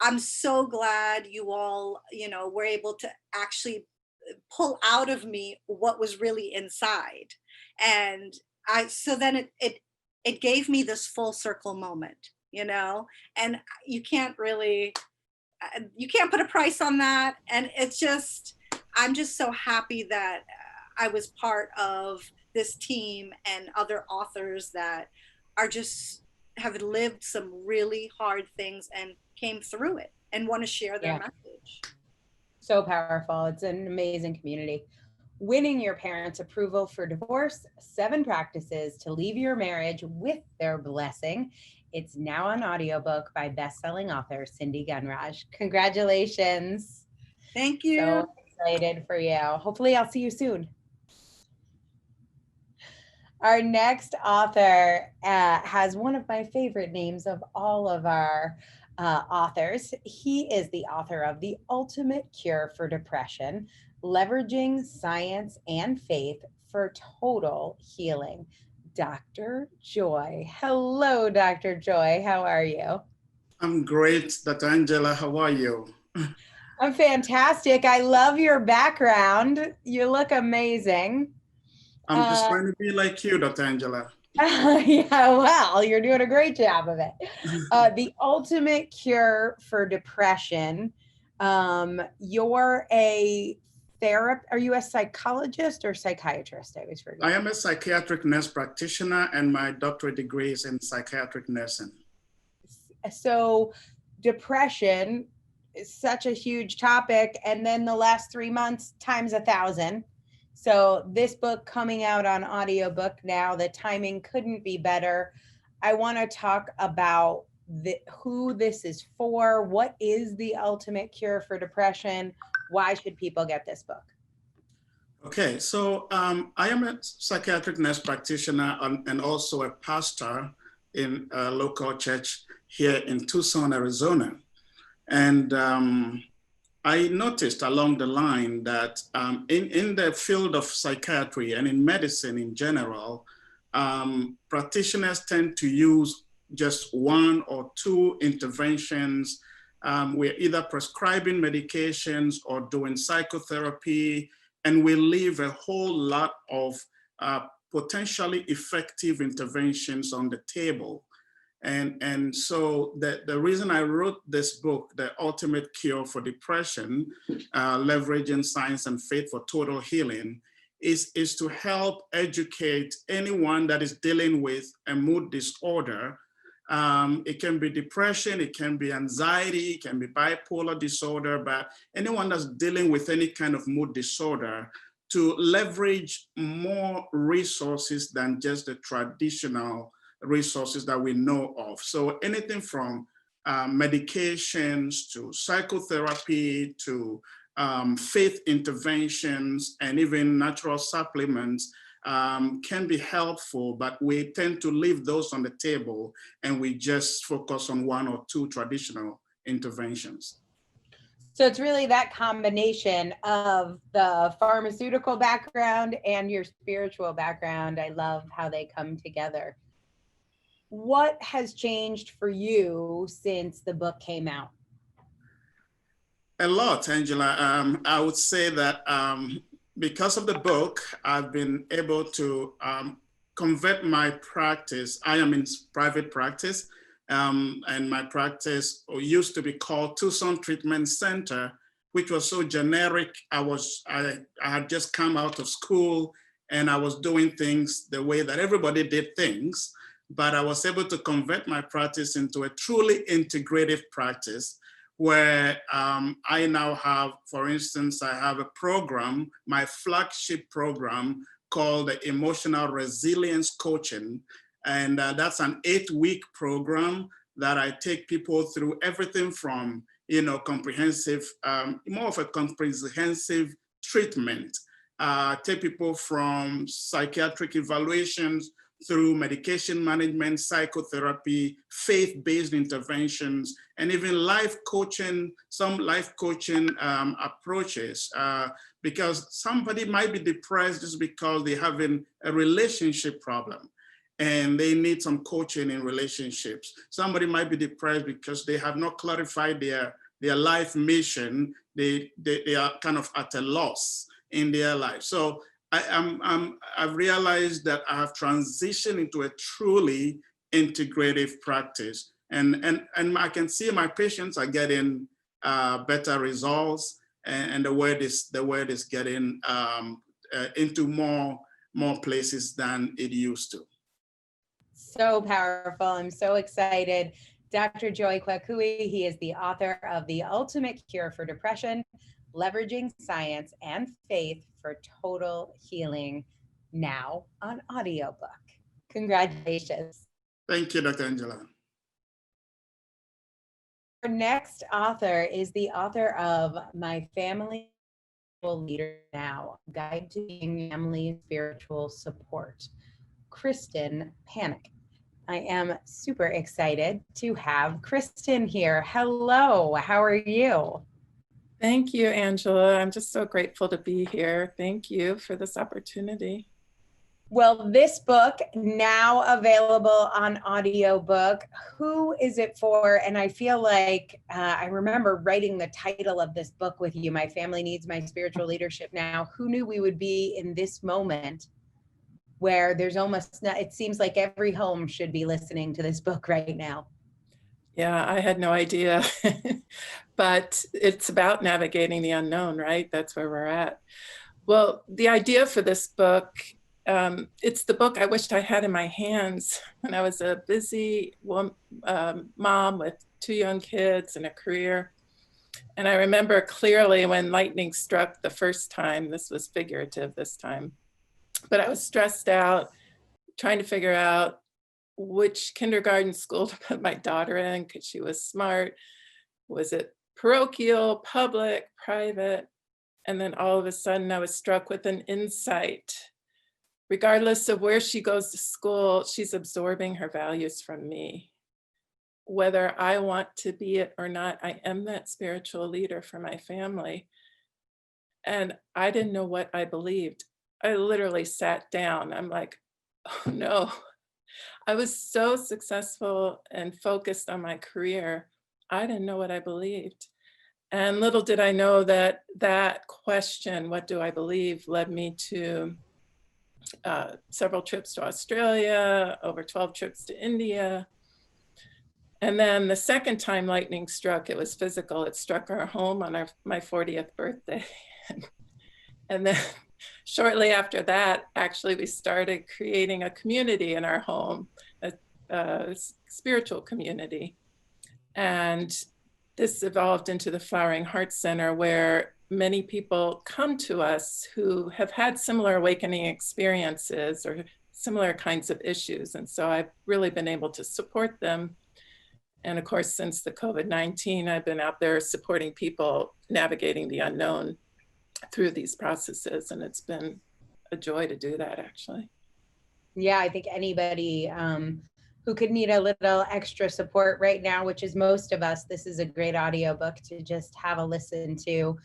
L: I'm so glad you all, you know, were able to actually pull out of me what was really inside. And so then it gave me this full circle moment, you know, and you can't put a price on that. And it's just, I'm just so happy that I was part of this team and other authors that have lived some really hard things and came through it and want to share their message.
A: So powerful. It's an amazing community. Winning Your Parents' Approval for Divorce, 7 Practices to Leave Your Marriage with Their Blessing. It's now on audiobook by best-selling author Cindy Gunraj. Congratulations.
L: Thank you.
A: So excited for you. Hopefully I'll see you soon. Our next author has one of my favorite names of all of our authors. He is the author of The Ultimate Cure for Depression, Leveraging Science and Faith for Total Healing. Dr. Joy. Hello, Dr. Joy. How are you?
M: I'm great, Dr. Angela. How are you?
A: I'm fantastic. I love your background. You look amazing.
M: I'm just trying to be like you, Dr. Angela.
A: Yeah, well, you're doing a great job of it. The Ultimate Cure for Depression. You're a therapist. Are you a psychologist or psychiatrist? I always forget.
M: I am a psychiatric nurse practitioner, and my doctorate degree is in psychiatric nursing.
A: So depression is such a huge topic. And then the last 3 months times 1,000. So this book coming out on audiobook now, the timing couldn't be better. I want to talk about who this is for. What is the ultimate cure for depression? Why should people get this book?
M: Okay, so I am a psychiatric nurse practitioner and also a pastor in a local church here in Tucson, Arizona. And I noticed along the line that in the field of psychiatry and in medicine in general, practitioners tend to use just 1 or 2 interventions. We're either prescribing medications or doing psychotherapy, and we leave a whole lot of potentially effective interventions on the table. And so the reason I wrote this book, The Ultimate Cure for Depression, Leveraging Science and Faith for Total Healing, is to help educate anyone that is dealing with a mood disorder. It can be depression, it can be anxiety, it can be bipolar disorder, but anyone that's dealing with any kind of mood disorder, to leverage more resources than just the traditional resources that we know of. So anything from medications to psychotherapy to faith interventions and even natural supplements can be helpful, but we tend to leave those on the table and we just focus on 1 or 2 traditional interventions.
A: So it's really that combination of the pharmaceutical background and your spiritual background. I love how they come together. What has changed for you since the book came out?
M: A lot, Angela. I would say that because of the book, I've been able to convert my practice. I am in private practice, and my practice used to be called Tucson Treatment Center, which was so generic. I had just come out of school and I was doing things the way that everybody did things. But I was able to convert my practice into a truly integrative practice where I now have, for instance, I have a program, my flagship program called the Emotional Resilience Coaching. And that's an 8-week program that I take people through everything from, comprehensive, more of a comprehensive treatment. Take people from psychiatric evaluations through medication management, psychotherapy, faith-based interventions, and even life coaching, some life coaching approaches, because somebody might be depressed just because they're having a relationship problem and they need some coaching in relationships. Somebody might be depressed because they have not clarified their life mission. They are kind of at a loss in their life. So I've realized that I have transitioned into a truly integrative practice, and I can see my patients are getting better results, and the word is getting into more places than it used to.
A: So powerful! I'm so excited. Dr. Joy Kwekui, he is the author of The Ultimate Cure for Depression, Leveraging Science and Faith for Total Healing, now on audiobook. Congratulations.
M: Thank you, Dr. Angela.
A: Our next author is the author of My Family Leader Now, Guide to Being Family Spiritual Support. Kristen Panic. I am super excited to have Kristen here. Hello, how are you?
N: Thank you, Angela. I'm just so grateful to be here. Thank you for this opportunity.
A: Well, this book now available on audiobook. Who is it for? And I feel like I remember writing the title of this book with you, My Family Needs My Spiritual Leadership Now. Who knew we would be in this moment where there's almost not, it seems like every home should be listening to this book right now.
N: Yeah, I had no idea, but it's about navigating the unknown, right? That's where we're at. Well, the idea for this book, it's the book I wished I had in my hands when I was a busy mom with 2 young kids and a career. And I remember clearly when lightning struck the first time, this was figurative this time, but I was stressed out, trying to figure out which kindergarten school to put my daughter in because she was smart. Was it parochial, public, private? And then all of a sudden I was struck with an insight. Regardless of where she goes to school, she's absorbing her values from me. Whether I want to be it or not, I am that spiritual leader for my family. And I didn't know what I believed. I literally sat down. I'm like, oh no. I was so successful and focused on my career. I didn't know what I believed. And little did I know that that question, what do I believe, led me to several trips to Australia, over 12 trips to India. And then the second time lightning struck, it was physical. It struck our home on my 40th birthday. And then shortly after that, actually, we started creating a community in our home, a spiritual community. And this evolved into the Flowering Heart Center, where many people come to us who have had similar awakening experiences or similar kinds of issues. And so I've really been able to support them. And of course, since the COVID-19, I've been out there supporting people navigating the unknown through these processes. And it's been a joy to do that, actually.
A: Yeah, I think anybody who could need a little extra support right now, which is most of us, this is a great audiobook to just have a listen to.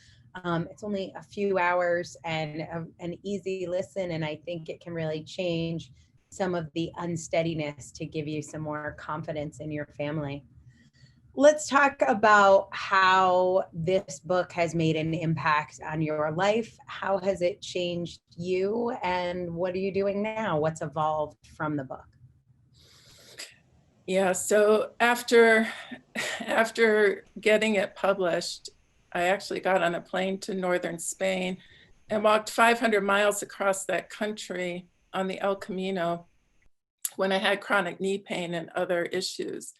A: It's only a few hours and an easy listen, and I think it can really change some of the unsteadiness to give you some more confidence in your family. Let's talk about how this book has made an impact on your life. How has it changed you, and what are you doing now? What's evolved from the book?
N: Yeah, so after getting it published, I actually got on a plane to northern Spain and walked 500 miles across that country on the El Camino when I had chronic knee pain and other issues.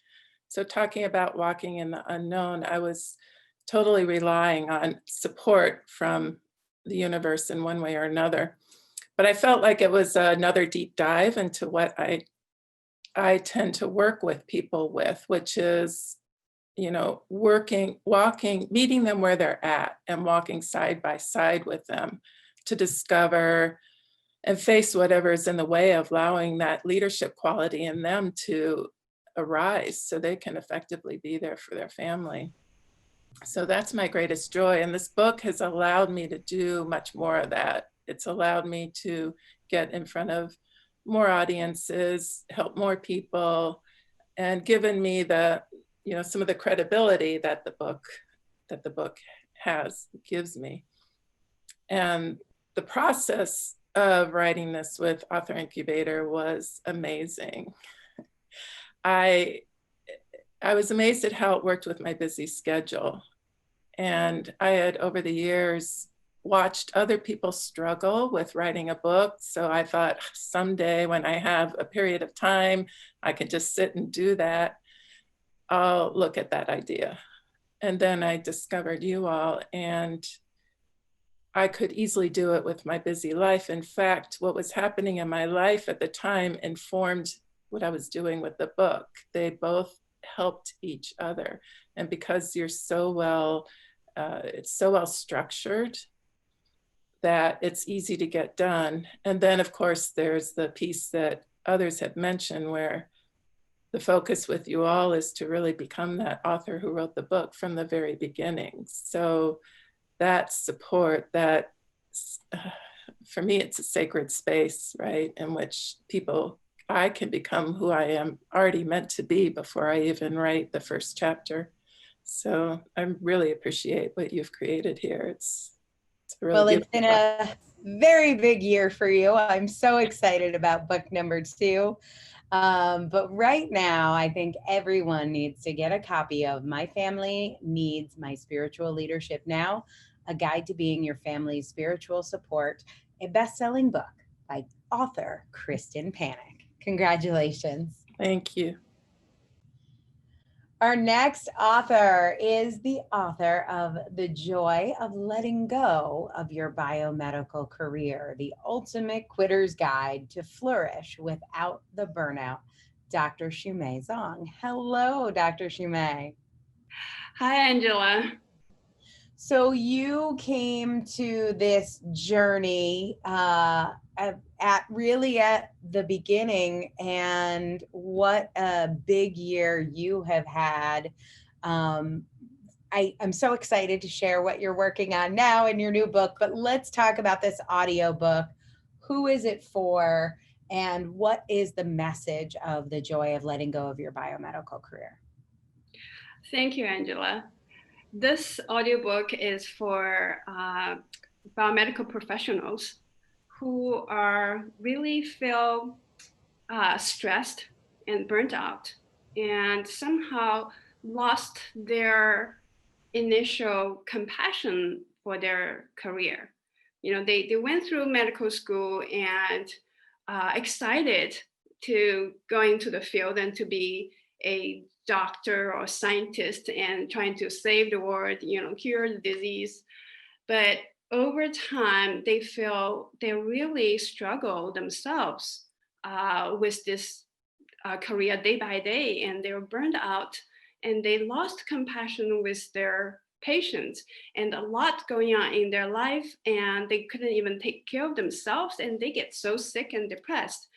N: So talking about walking in the unknown, I was totally relying on support from the universe in one way or another. But I felt like it was another deep dive into what I tend to work with people with, which is, you know, walking, meeting them where they're at and walking side by side with them to discover and face whatever is in the way of allowing that leadership quality in them to arise so they can effectively be there for their family. So that's my greatest joy. And this book has allowed me to do much more of that. It's allowed me to get in front of more audiences, help more people, and given me the, you know, some of the credibility that the book gives me. And the process of writing this with Author Incubator was amazing. I was amazed at how it worked with my busy schedule. And I had, over the years, watched other people struggle with writing a book. So I thought someday when I have a period of time, I can just sit and do that. I'll look at that idea. And then I discovered you all, and I could easily do it with my busy life. In fact, what was happening in my life at the time informed what I was doing with the book. They both helped each other. And because you're so well, it's so well structured that it's easy to get done. And then of course, there's the piece that others have mentioned, where the focus with you all is to really become that author who wrote the book from the very beginning. So that support, that for me, it's a sacred space, right, in which I can become who I am already meant to be before I even write the first chapter. So I really appreciate what you've created here. It's really
A: well, it's been a very big year for you. I'm so excited about book number 2. But right now, I think everyone needs to get a copy of My Family Needs My Spiritual Leadership Now, a guide to being your family's spiritual support, a best-selling book by author Kristen Panik. Congratulations.
N: Thank you.
A: Our next author is the author of The Joy of Letting Go of Your Biomedical Career, the ultimate quitter's guide to flourish without the burnout, Dr. Shumei Zong. Hello, Dr. Shumei.
O: Hi, Angela.
A: So you came to this journey at the beginning, and what a big year you have had. I'm so excited to share what you're working on now in your new book, but let's talk about this audiobook. Who is it for, and what is the message of The Joy of Letting Go of Your Biomedical Career?
O: Thank you, Angela. This audiobook is for biomedical professionals who really feel stressed and burnt out, and somehow lost their initial compassion for their career. You know, they went through medical school and excited to go into the field and to be a doctor or scientist and trying to save the world, cure the disease. But over time, they feel they really struggle themselves with this career day by day, and they were burned out, and they lost compassion with their patients, and a lot going on in their life, and they couldn't even take care of themselves, and they get so sick and depressed.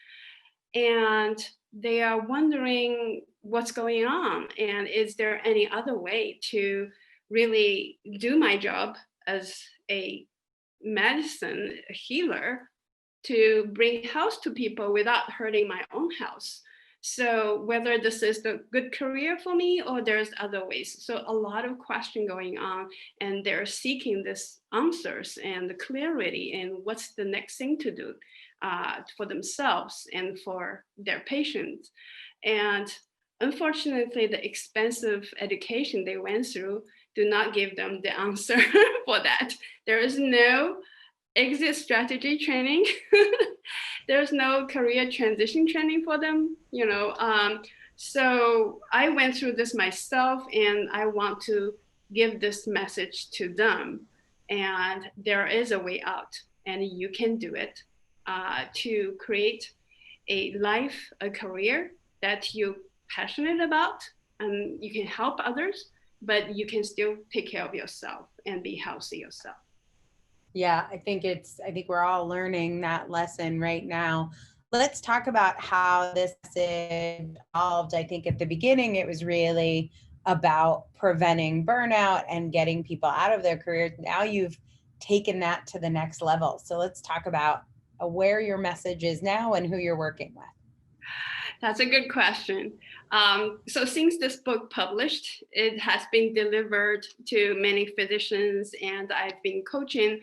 O: And they are wondering what's going on, and is there any other way to really do my job as a medicine healer to bring health to people without hurting my own health. So whether this is the good career for me or there's other ways. So a lot of question going on, and they're seeking this answers and the clarity and what's the next thing to do for themselves and for their patients. And unfortunately, the expensive education they went through do not give them the answer for that. There is no exit strategy training. There's no career transition training for them, So I went through this myself, and I want to give this message to them. And there is a way out, and you can do it to create a life, a career that you're passionate about, and you can help others, but you can still take care of yourself and be healthy yourself.
A: Yeah, I think we're all learning that lesson right now. Let's talk about how this evolved. I think at the beginning, it was really about preventing burnout and getting people out of their careers. Now you've taken that to the next level. So let's talk about where your message is now and who you're working with.
O: That's a good question. So since this book published, it has been delivered to many physicians, and I've been coaching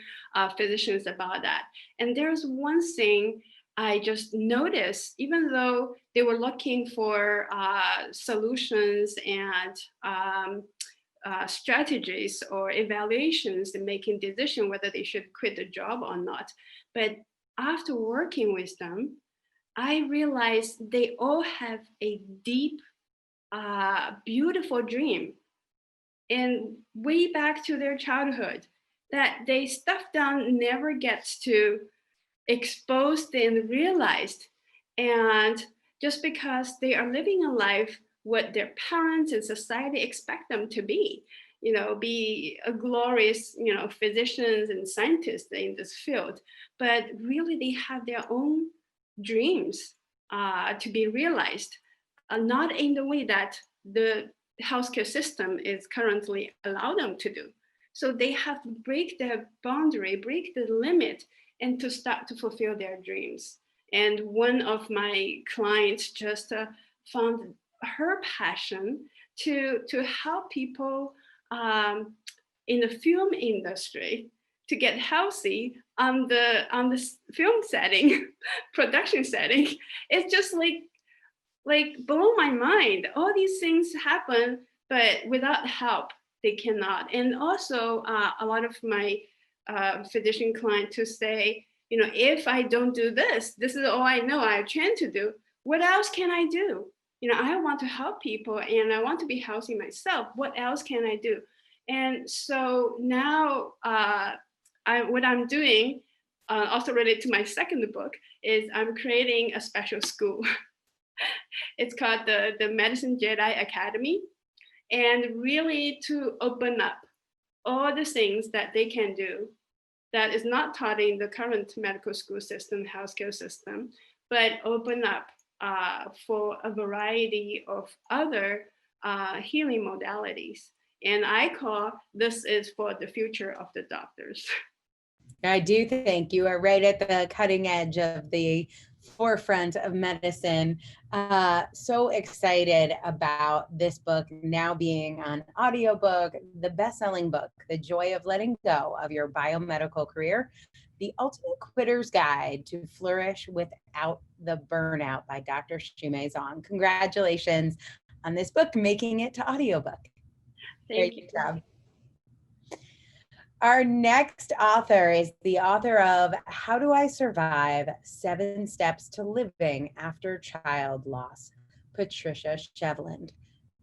O: physicians about that. And there's one thing I just noticed, even though they were looking for solutions and strategies or evaluations and making decision whether they should quit the job or not. But after working with them, I realized they all have a deep, beautiful dream, and way back to their childhood that they stuff down never gets to exposed and realized. And just because they are living a life what their parents and society expect them to be a glorious, physicians and scientists in this field, but really they have their own dreams to be realized, not in the way that the healthcare system is currently allowed them to do. So they have to break their boundary, break the limit, and to start to fulfill their dreams. And one of my clients just found her passion to help people in the film industry to get healthy on the film setting, production setting. It's just like blow my mind. All these things happen, but without help, they cannot. And also a lot of my physician clients to say, you know, if I don't do this, this is all I know, I trained to do. What else can I do? You know, I want to help people and I want to be healthy myself. What else can I do? And so now what I'm doing, also related to my second book, is I'm creating a special school. It's called the Medicine Jedi Academy, and really to open up all the things that they can do that is not taught in the current medical school system, healthcare system, but open up for a variety of other healing modalities. And I call this is for the future of the doctors.
A: I do think you are right at the cutting edge of the forefront of medicine. So excited about this book now being on audiobook, the best-selling book, The Joy of Letting Go of Your Biomedical Career, The Ultimate Quitter's Guide to Flourish Without the Burnout by Dr. Xumei Zhang. Congratulations on this book, making it to audiobook.
O: Thank you.
A: Great job. Our next author is the author of How Do I Survive? 7 Steps to Living After Child Loss, Patricia Shevland.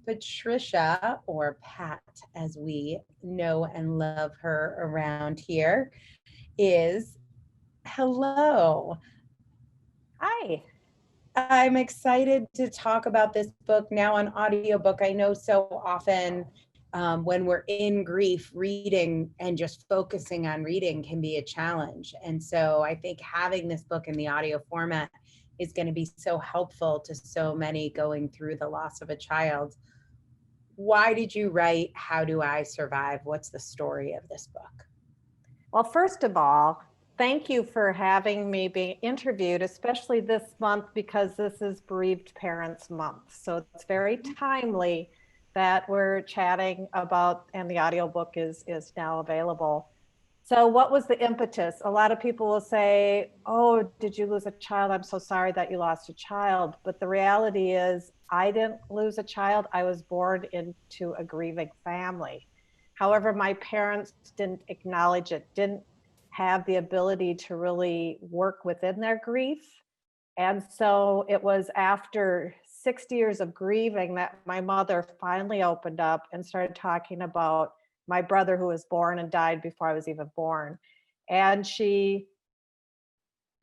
A: Patricia, or Pat, as we know and love her around here, is hello.
P: Hi.
A: I'm excited to talk about this book now on audiobook. I know so often when we're in grief, reading and just focusing on reading can be a challenge. And so I think having this book in the audio format is going to be so helpful to so many going through the loss of a child. Why did you write How Do I Survive? What's the story of this book?
P: Well, first of all, thank you for having me be interviewed, especially this month because this is Bereaved Parents Month. So it's very timely that we're chatting about, and the audiobook is now available. So what was the impetus? A lot of people will say, oh, did you lose a child? I'm so sorry that you lost a child. But the reality is I didn't lose a child. I was born into a grieving family. However, my parents didn't acknowledge it, didn't have the ability to really work within their grief. And so it was after 60 years of grieving that my mother finally opened up and started talking about my brother who was born and died before I was even born. And she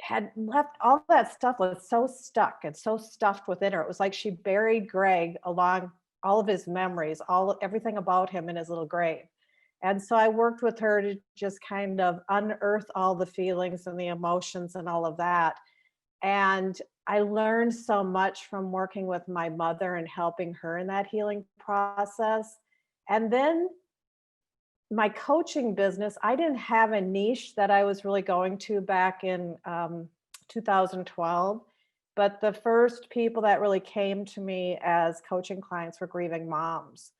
P: had left all that stuff was so stuck and so stuffed within her. It was like she buried Greg along all of his memories, everything about him in his little grave. And so I worked with her to just kind of unearth all the feelings and the emotions and all of that. And I learned so much from working with my mother and helping her in that healing process. And then my coaching business, I didn't have a niche that I was really going to back in 2012. But the first people that really came to me as coaching clients were grieving moms.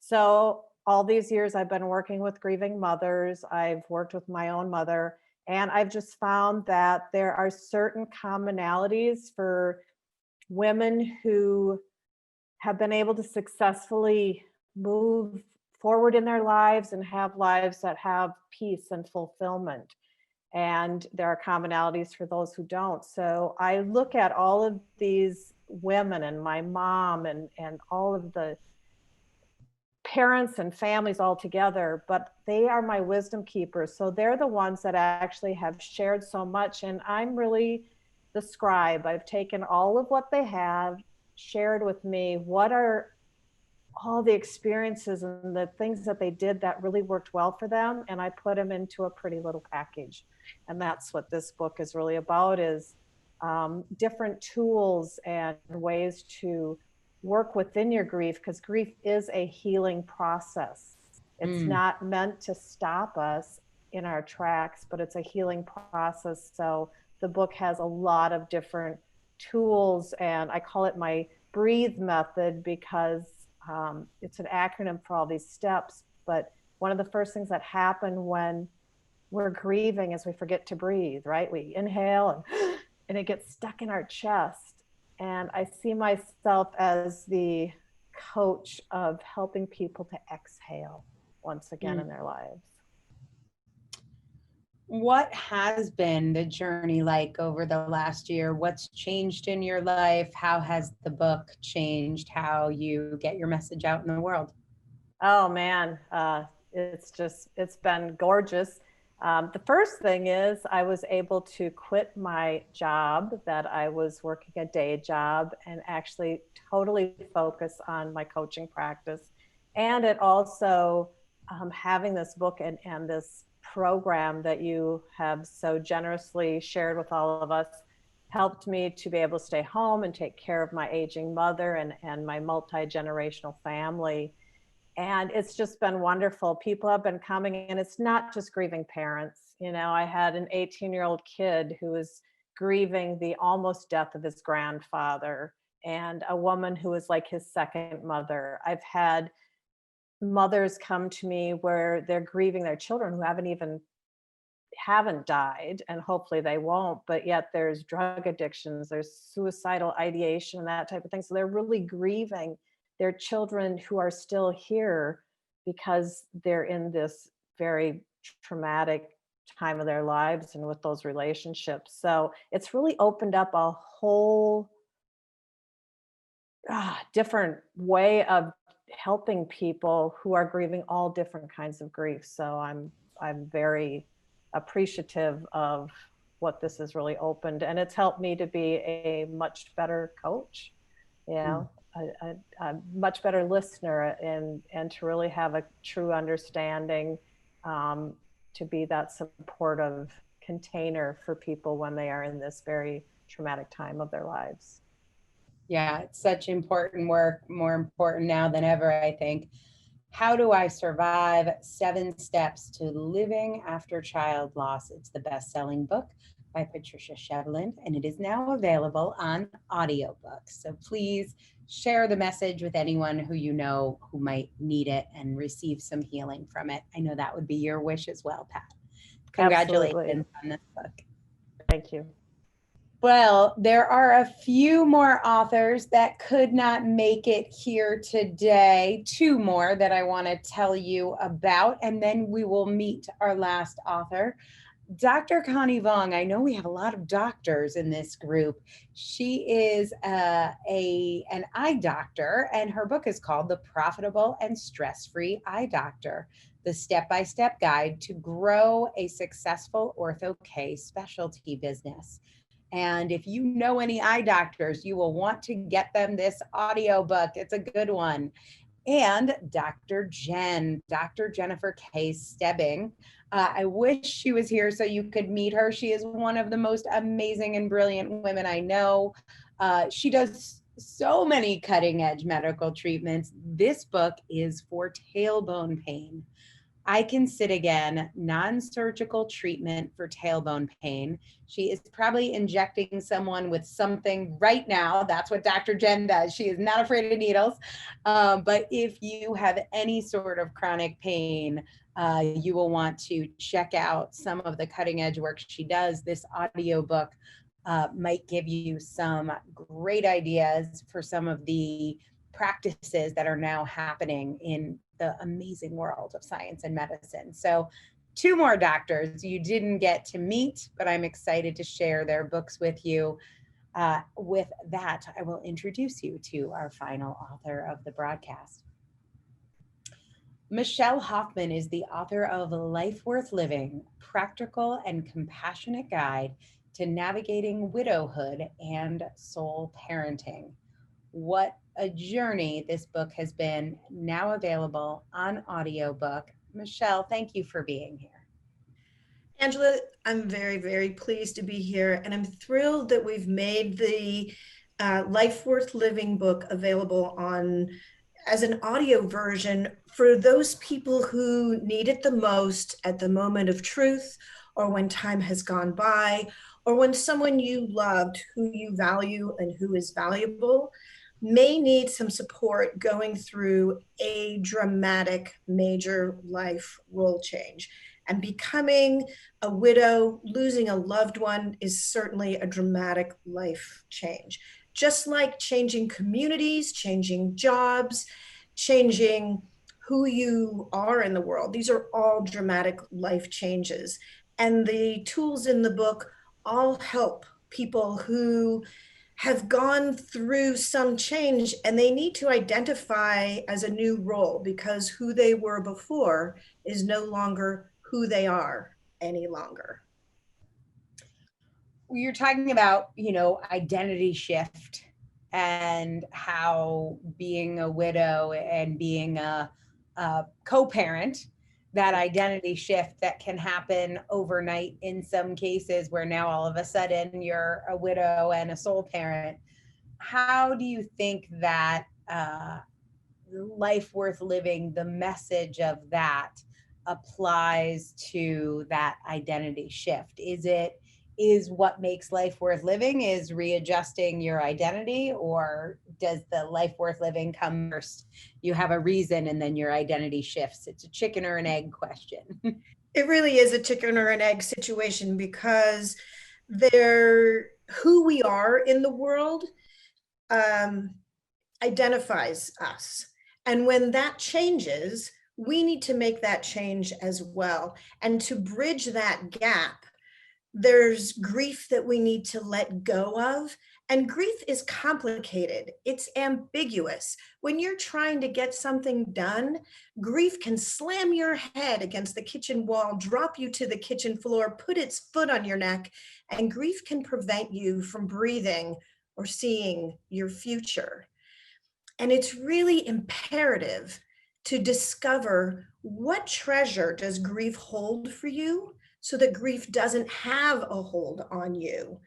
P: So all these years I've been working with grieving mothers. I've worked with my own mother. And I've just found that there are certain commonalities for women who have been able to successfully move forward in their lives and have lives that have peace and fulfillment. And there are commonalities for those who don't. So I look at all of these women and my mom and all of the parents and families all together, but they are my wisdom keepers. So they're the ones that actually have shared so much. And I'm really the scribe. I've taken all of what they have shared with me. What are all the experiences and the things that they did that really worked well for them? And I put them into a pretty little package. And that's what this book is really about, is different tools and ways to work within your grief, because grief is a healing process. It's not meant to stop us in our tracks, but it's a healing process. So the book has a lot of different tools, and I call it my breathe method because it's an acronym for all these steps. But one of the first things that happen when we're grieving is we forget to breathe, right? We inhale and it gets stuck in our chest. And I see myself as the coach of helping people to exhale once again in their lives.
A: What has been the journey like over the last year? What's changed in your life? How has the book changed how you get your message out in the world?
P: Oh man, it's been gorgeous. The first thing is I was able to quit my job that I was working a day job and actually totally focus on my coaching practice. And it also, having this book and this program that you have so generously shared with all of us helped me to be able to stay home and take care of my aging mother and my multi-generational family. And it's just been wonderful. People have been coming, and it's not just grieving parents. You know, I had an 18-year-old kid who was grieving the almost death of his grandfather, and a woman who was like his second mother. I've had mothers come to me where they're grieving their children who haven't died, and hopefully they won't, but yet there's drug addictions, there's suicidal ideation and that type of thing. So they're really grieving their children who are still here because they're in this very traumatic time of their lives and with those relationships. So it's really opened up a whole different way of helping people who are grieving all different kinds of grief. So I'm very appreciative of what this has really opened, and it's helped me to be a much better coach, you know, a much better listener, and to really have a true understanding, to be that supportive container for people when they are in this very traumatic time of their lives.
A: Yeah, it's such important work, more important now than ever, I think. How Do I Survive? 7 Steps to Living After Child Loss. It's the best-selling book by Patricia Shevland, and it is now available on audiobook. So please share the message with anyone who you know who might need it and receive some healing from it. I know that would be your wish as well, Pat. Congratulations
P: Absolutely.
A: on this book.
P: Thank you.
A: Well, there are a few more authors that could not make it here today. 2 more that I want to tell you about, and then we will meet our last author. Dr. Connie Vuong, I know we have a lot of doctors in this group. She is an eye doctor, and her book is called The Profitable and Stress-Free Eye Doctor, the step-by-step guide to grow a successful ortho-K specialty business. And if you know any eye doctors, you will want to get them this audiobook. It's a good one. And Dr. Jennifer K. Stebbing. I wish she was here so you could meet her. She is one of the most amazing and brilliant women I know. She does so many cutting edge medical treatments. This book is for tailbone pain. I Can Sit Again, non-surgical treatment for tailbone pain. She is probably injecting someone with something right now. That's what Dr. Jen does. She is not afraid of needles. But if you have any sort of chronic pain, you will want to check out some of the cutting edge work she does. This audiobook might give you some great ideas for some of the practices that are now happening in the amazing world of science and medicine. So 2 more doctors you didn't get to meet, but I'm excited to share their books with you. With that, I will introduce you to our final author of the broadcast. Michelle Hoffman is the author of Life Worth Living, Practical and Compassionate Guide to Navigating Widowhood and Soul Parenting. What a journey this book has been, now available on audiobook. Michelle, thank you for being here.
Q: Angela, I'm very, very pleased to be here, and I'm thrilled that we've made the Life Worth Living book available as an audio version for those people who need it the most at the moment of truth, or when time has gone by, or when someone you loved, who you value and who is valuable, may need some support going through a dramatic, major life role change. And becoming a widow, losing a loved one, is certainly a dramatic life change. Just like changing communities, changing jobs, changing who you are in the world. These are all dramatic life changes. And the tools in the book all help people who have gone through some change and they need to identify as a new role, because who they were before is no longer who they are any longer.
A: You're talking about, identity shift and how being a widow and being a co-parent, that identity shift that can happen overnight in some cases, where now all of a sudden you're a widow and a sole parent. How do you think that Life Worth Living, the message of that, applies to that identity shift? Is what makes life worth living is readjusting your identity, or does the life worth living come first? You have a reason and then your identity shifts. It's a chicken or an egg question.
Q: It really is a chicken or an egg situation, because who we are in the world identifies us. And when that changes, we need to make that change as well. And to bridge that gap, there's grief that we need to let go of. And grief is complicated. It's ambiguous. When you're trying to get something done, grief can slam your head against the kitchen wall, drop you to the kitchen floor, put its foot on your neck, and grief can prevent you from breathing or seeing your future. And it's really imperative to discover what treasure does grief hold for you, so that grief doesn't have a hold on you,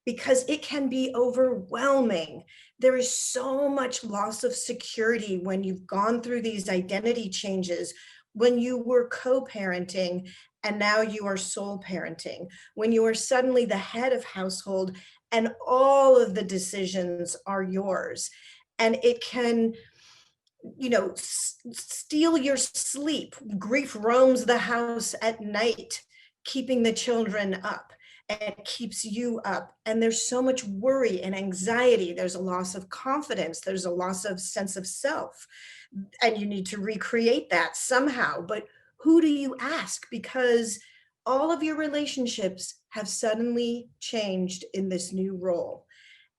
Q: because it can be overwhelming. There is so much loss of security when you've gone through these identity changes, when you were co-parenting and now you are sole parenting, when you are suddenly the head of household and all of the decisions are yours. And it can, steal your sleep. Grief roams the house at night, keeping the children up, and keeps you up. And there's so much worry and anxiety. There's a loss of confidence. There's a loss of sense of self. And you need to recreate that somehow. But who do you ask? Because all of your relationships have suddenly changed in this new role.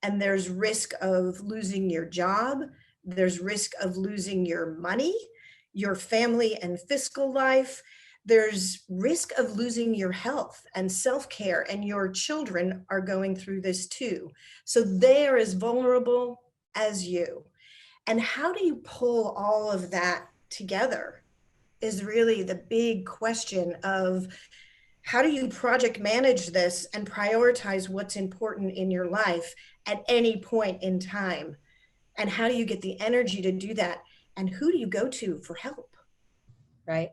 Q: And there's risk of losing your job. There's risk of losing your money, your family and fiscal life. There's risk of losing your health and self-care, and your children are going through this too. So they are as vulnerable as you. And how do you pull all of that together is really the big question of how do you project manage this and prioritize what's important in your life at any point in time? And how do you get the energy to do that? And who do you go to for help?
A: Right.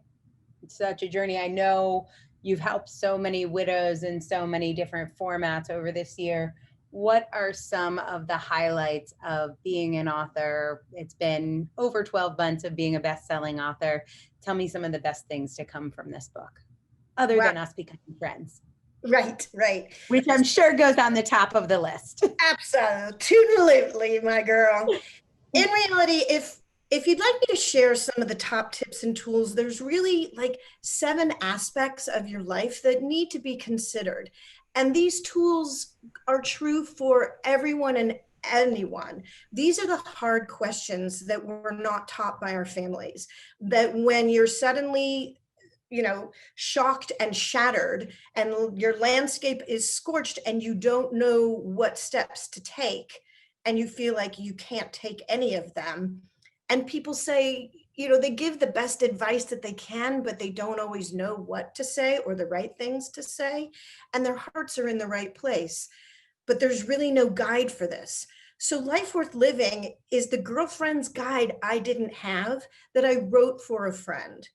A: It's such a journey. I know you've helped so many widows in so many different formats over this year. What are some of the highlights of being an author? It's been over 12 months of being a best-selling author. Tell me some of the best things to come from this book, other than us becoming friends.
Q: Right.
A: Which I'm sure goes on the top of the list.
Q: Absolutely, my girl. In reality, if you'd like me to share some of the top tips and tools, there's really like 7 aspects of your life that need to be considered. And these tools are true for everyone and anyone. These are the hard questions that we're not taught by our families, that when you're suddenly shocked and shattered and your landscape is scorched and you don't know what steps to take and you feel like you can't take any of them. And people say, they give the best advice that they can, but they don't always know what to say or the right things to say. And their hearts are in the right place, but there's really no guide for this. So Life Worth Living is the girlfriend's guide I didn't have that I wrote for a friend.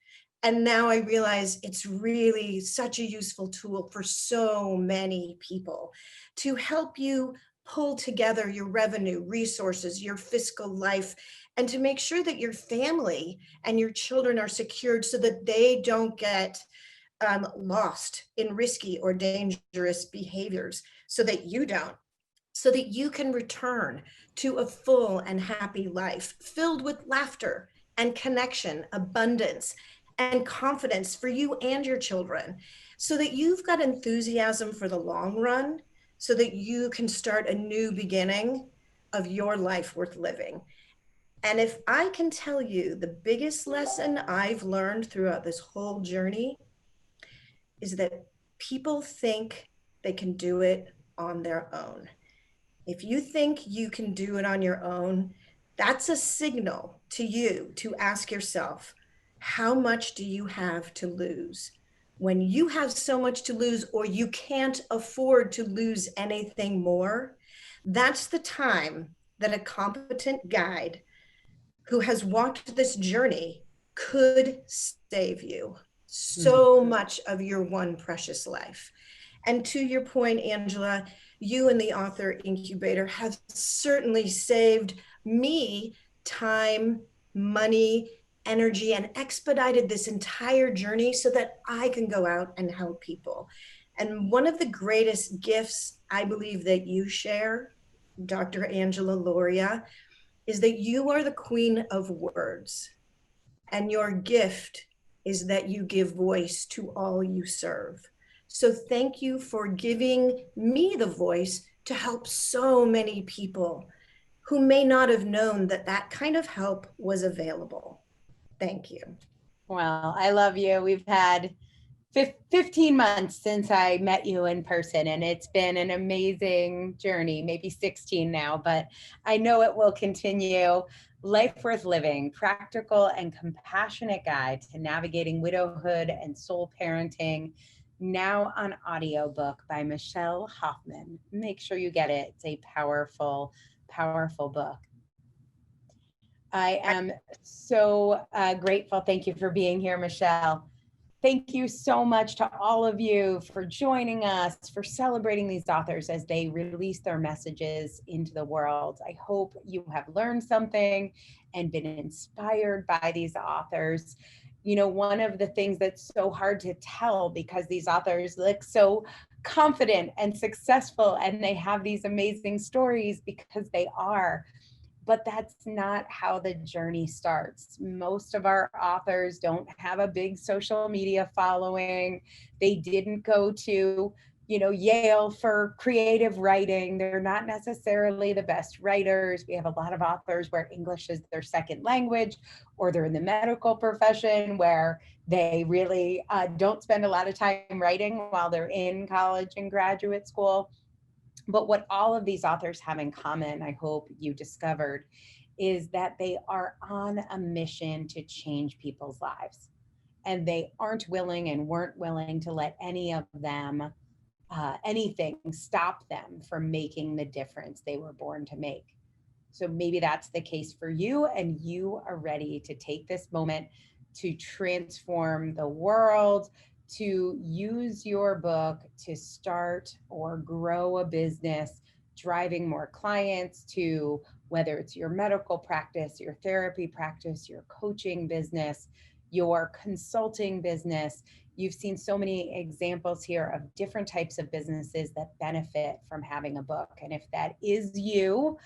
Q: And now I realize it's really such a useful tool for so many people to help you pull together your revenue, resources, your fiscal life, and to make sure that your family and your children are secured so that they don't get lost in risky or dangerous behaviors, so that you don't, so that you can return to a full and happy life filled with laughter and connection, abundance, and confidence for you and your children, so that you've got enthusiasm for the long run, so that you can start a new beginning of your life worth living. And if I can tell you the biggest lesson I've learned throughout this whole journey is that people think they can do it on their own. If you think you can do it on your own, that's a signal to you to ask yourself, how much do you have to lose? When you have so much to lose, or you can't afford to lose anything more, that's the time that a competent guide who has walked this journey could save you so much of your one precious life. And to your point, Angela, you and the Author Incubator have certainly saved me time, money, energy, and expedited this entire journey so that I can go out and help people. And one of the greatest gifts I believe that you share, Dr. Angela Lauria, is that you are the queen of words. And your gift is that you give voice to all you serve. So thank you for giving me the voice to help so many people who may not have known that that kind of help was available. Thank you.
A: Well, I love you. We've had 15 months since I met you in person, and it's been an amazing journey, maybe 16 now, but I know it will continue. Life Worth Living, Practical and Compassionate Guide to Navigating Widowhood and Soul Parenting, now on audiobook by Michelle Hoffman. Make sure you get it. It's a powerful, powerful book. I am so grateful. Thank you for being here, Michelle. Thank you so much to all of you for joining us, for celebrating these authors as they release their messages into the world. I hope you have learned something and been inspired by these authors. You know, one of the things that's so hard to tell, because these authors look so confident and successful and they have these amazing stories, because they are. But that's not how the journey starts. Most of our authors don't have a big social media following. They didn't go to, Yale for creative writing. They're not necessarily the best writers. We have a lot of authors where English is their second language, or they're in the medical profession where they really don't spend a lot of time writing while they're in college and graduate school. But what all of these authors have in common, I hope you discovered, is that they are on a mission to change people's lives. And they aren't willing and weren't willing to let any of them, anything stop them from making the difference they were born to make. So maybe that's the case for you, and you are ready to take this moment to transform the world, to use your book to start or grow a business, driving more clients to, whether it's your medical practice, your therapy practice, your coaching business, your consulting business. You've seen so many examples here of different types of businesses that benefit from having a book. And if that is you,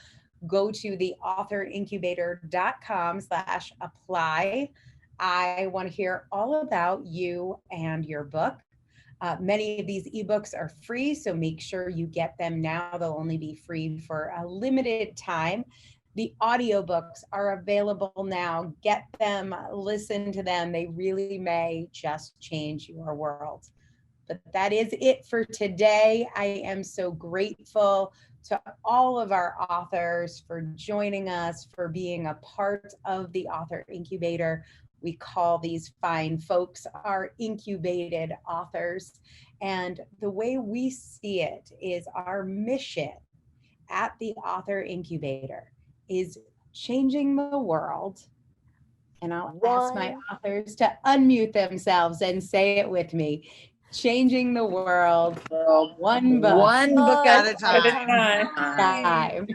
A: go to theauthorincubator.com/apply. I want to hear all about you and your book. Many of these ebooks are free, so make sure you get them now. They'll only be free for a limited time. The audiobooks are available now. Get them, listen to them. They really may just change your world. But that is it for today. I am so grateful to all of our authors for joining us, for being a part of the Author Incubator. We call these fine folks our incubated authors. And the way we see it is our mission at the Author Incubator is changing the world. And I'll ask my authors to unmute themselves and say it with me. Changing the world one book
E: at
G: a time.
A: time.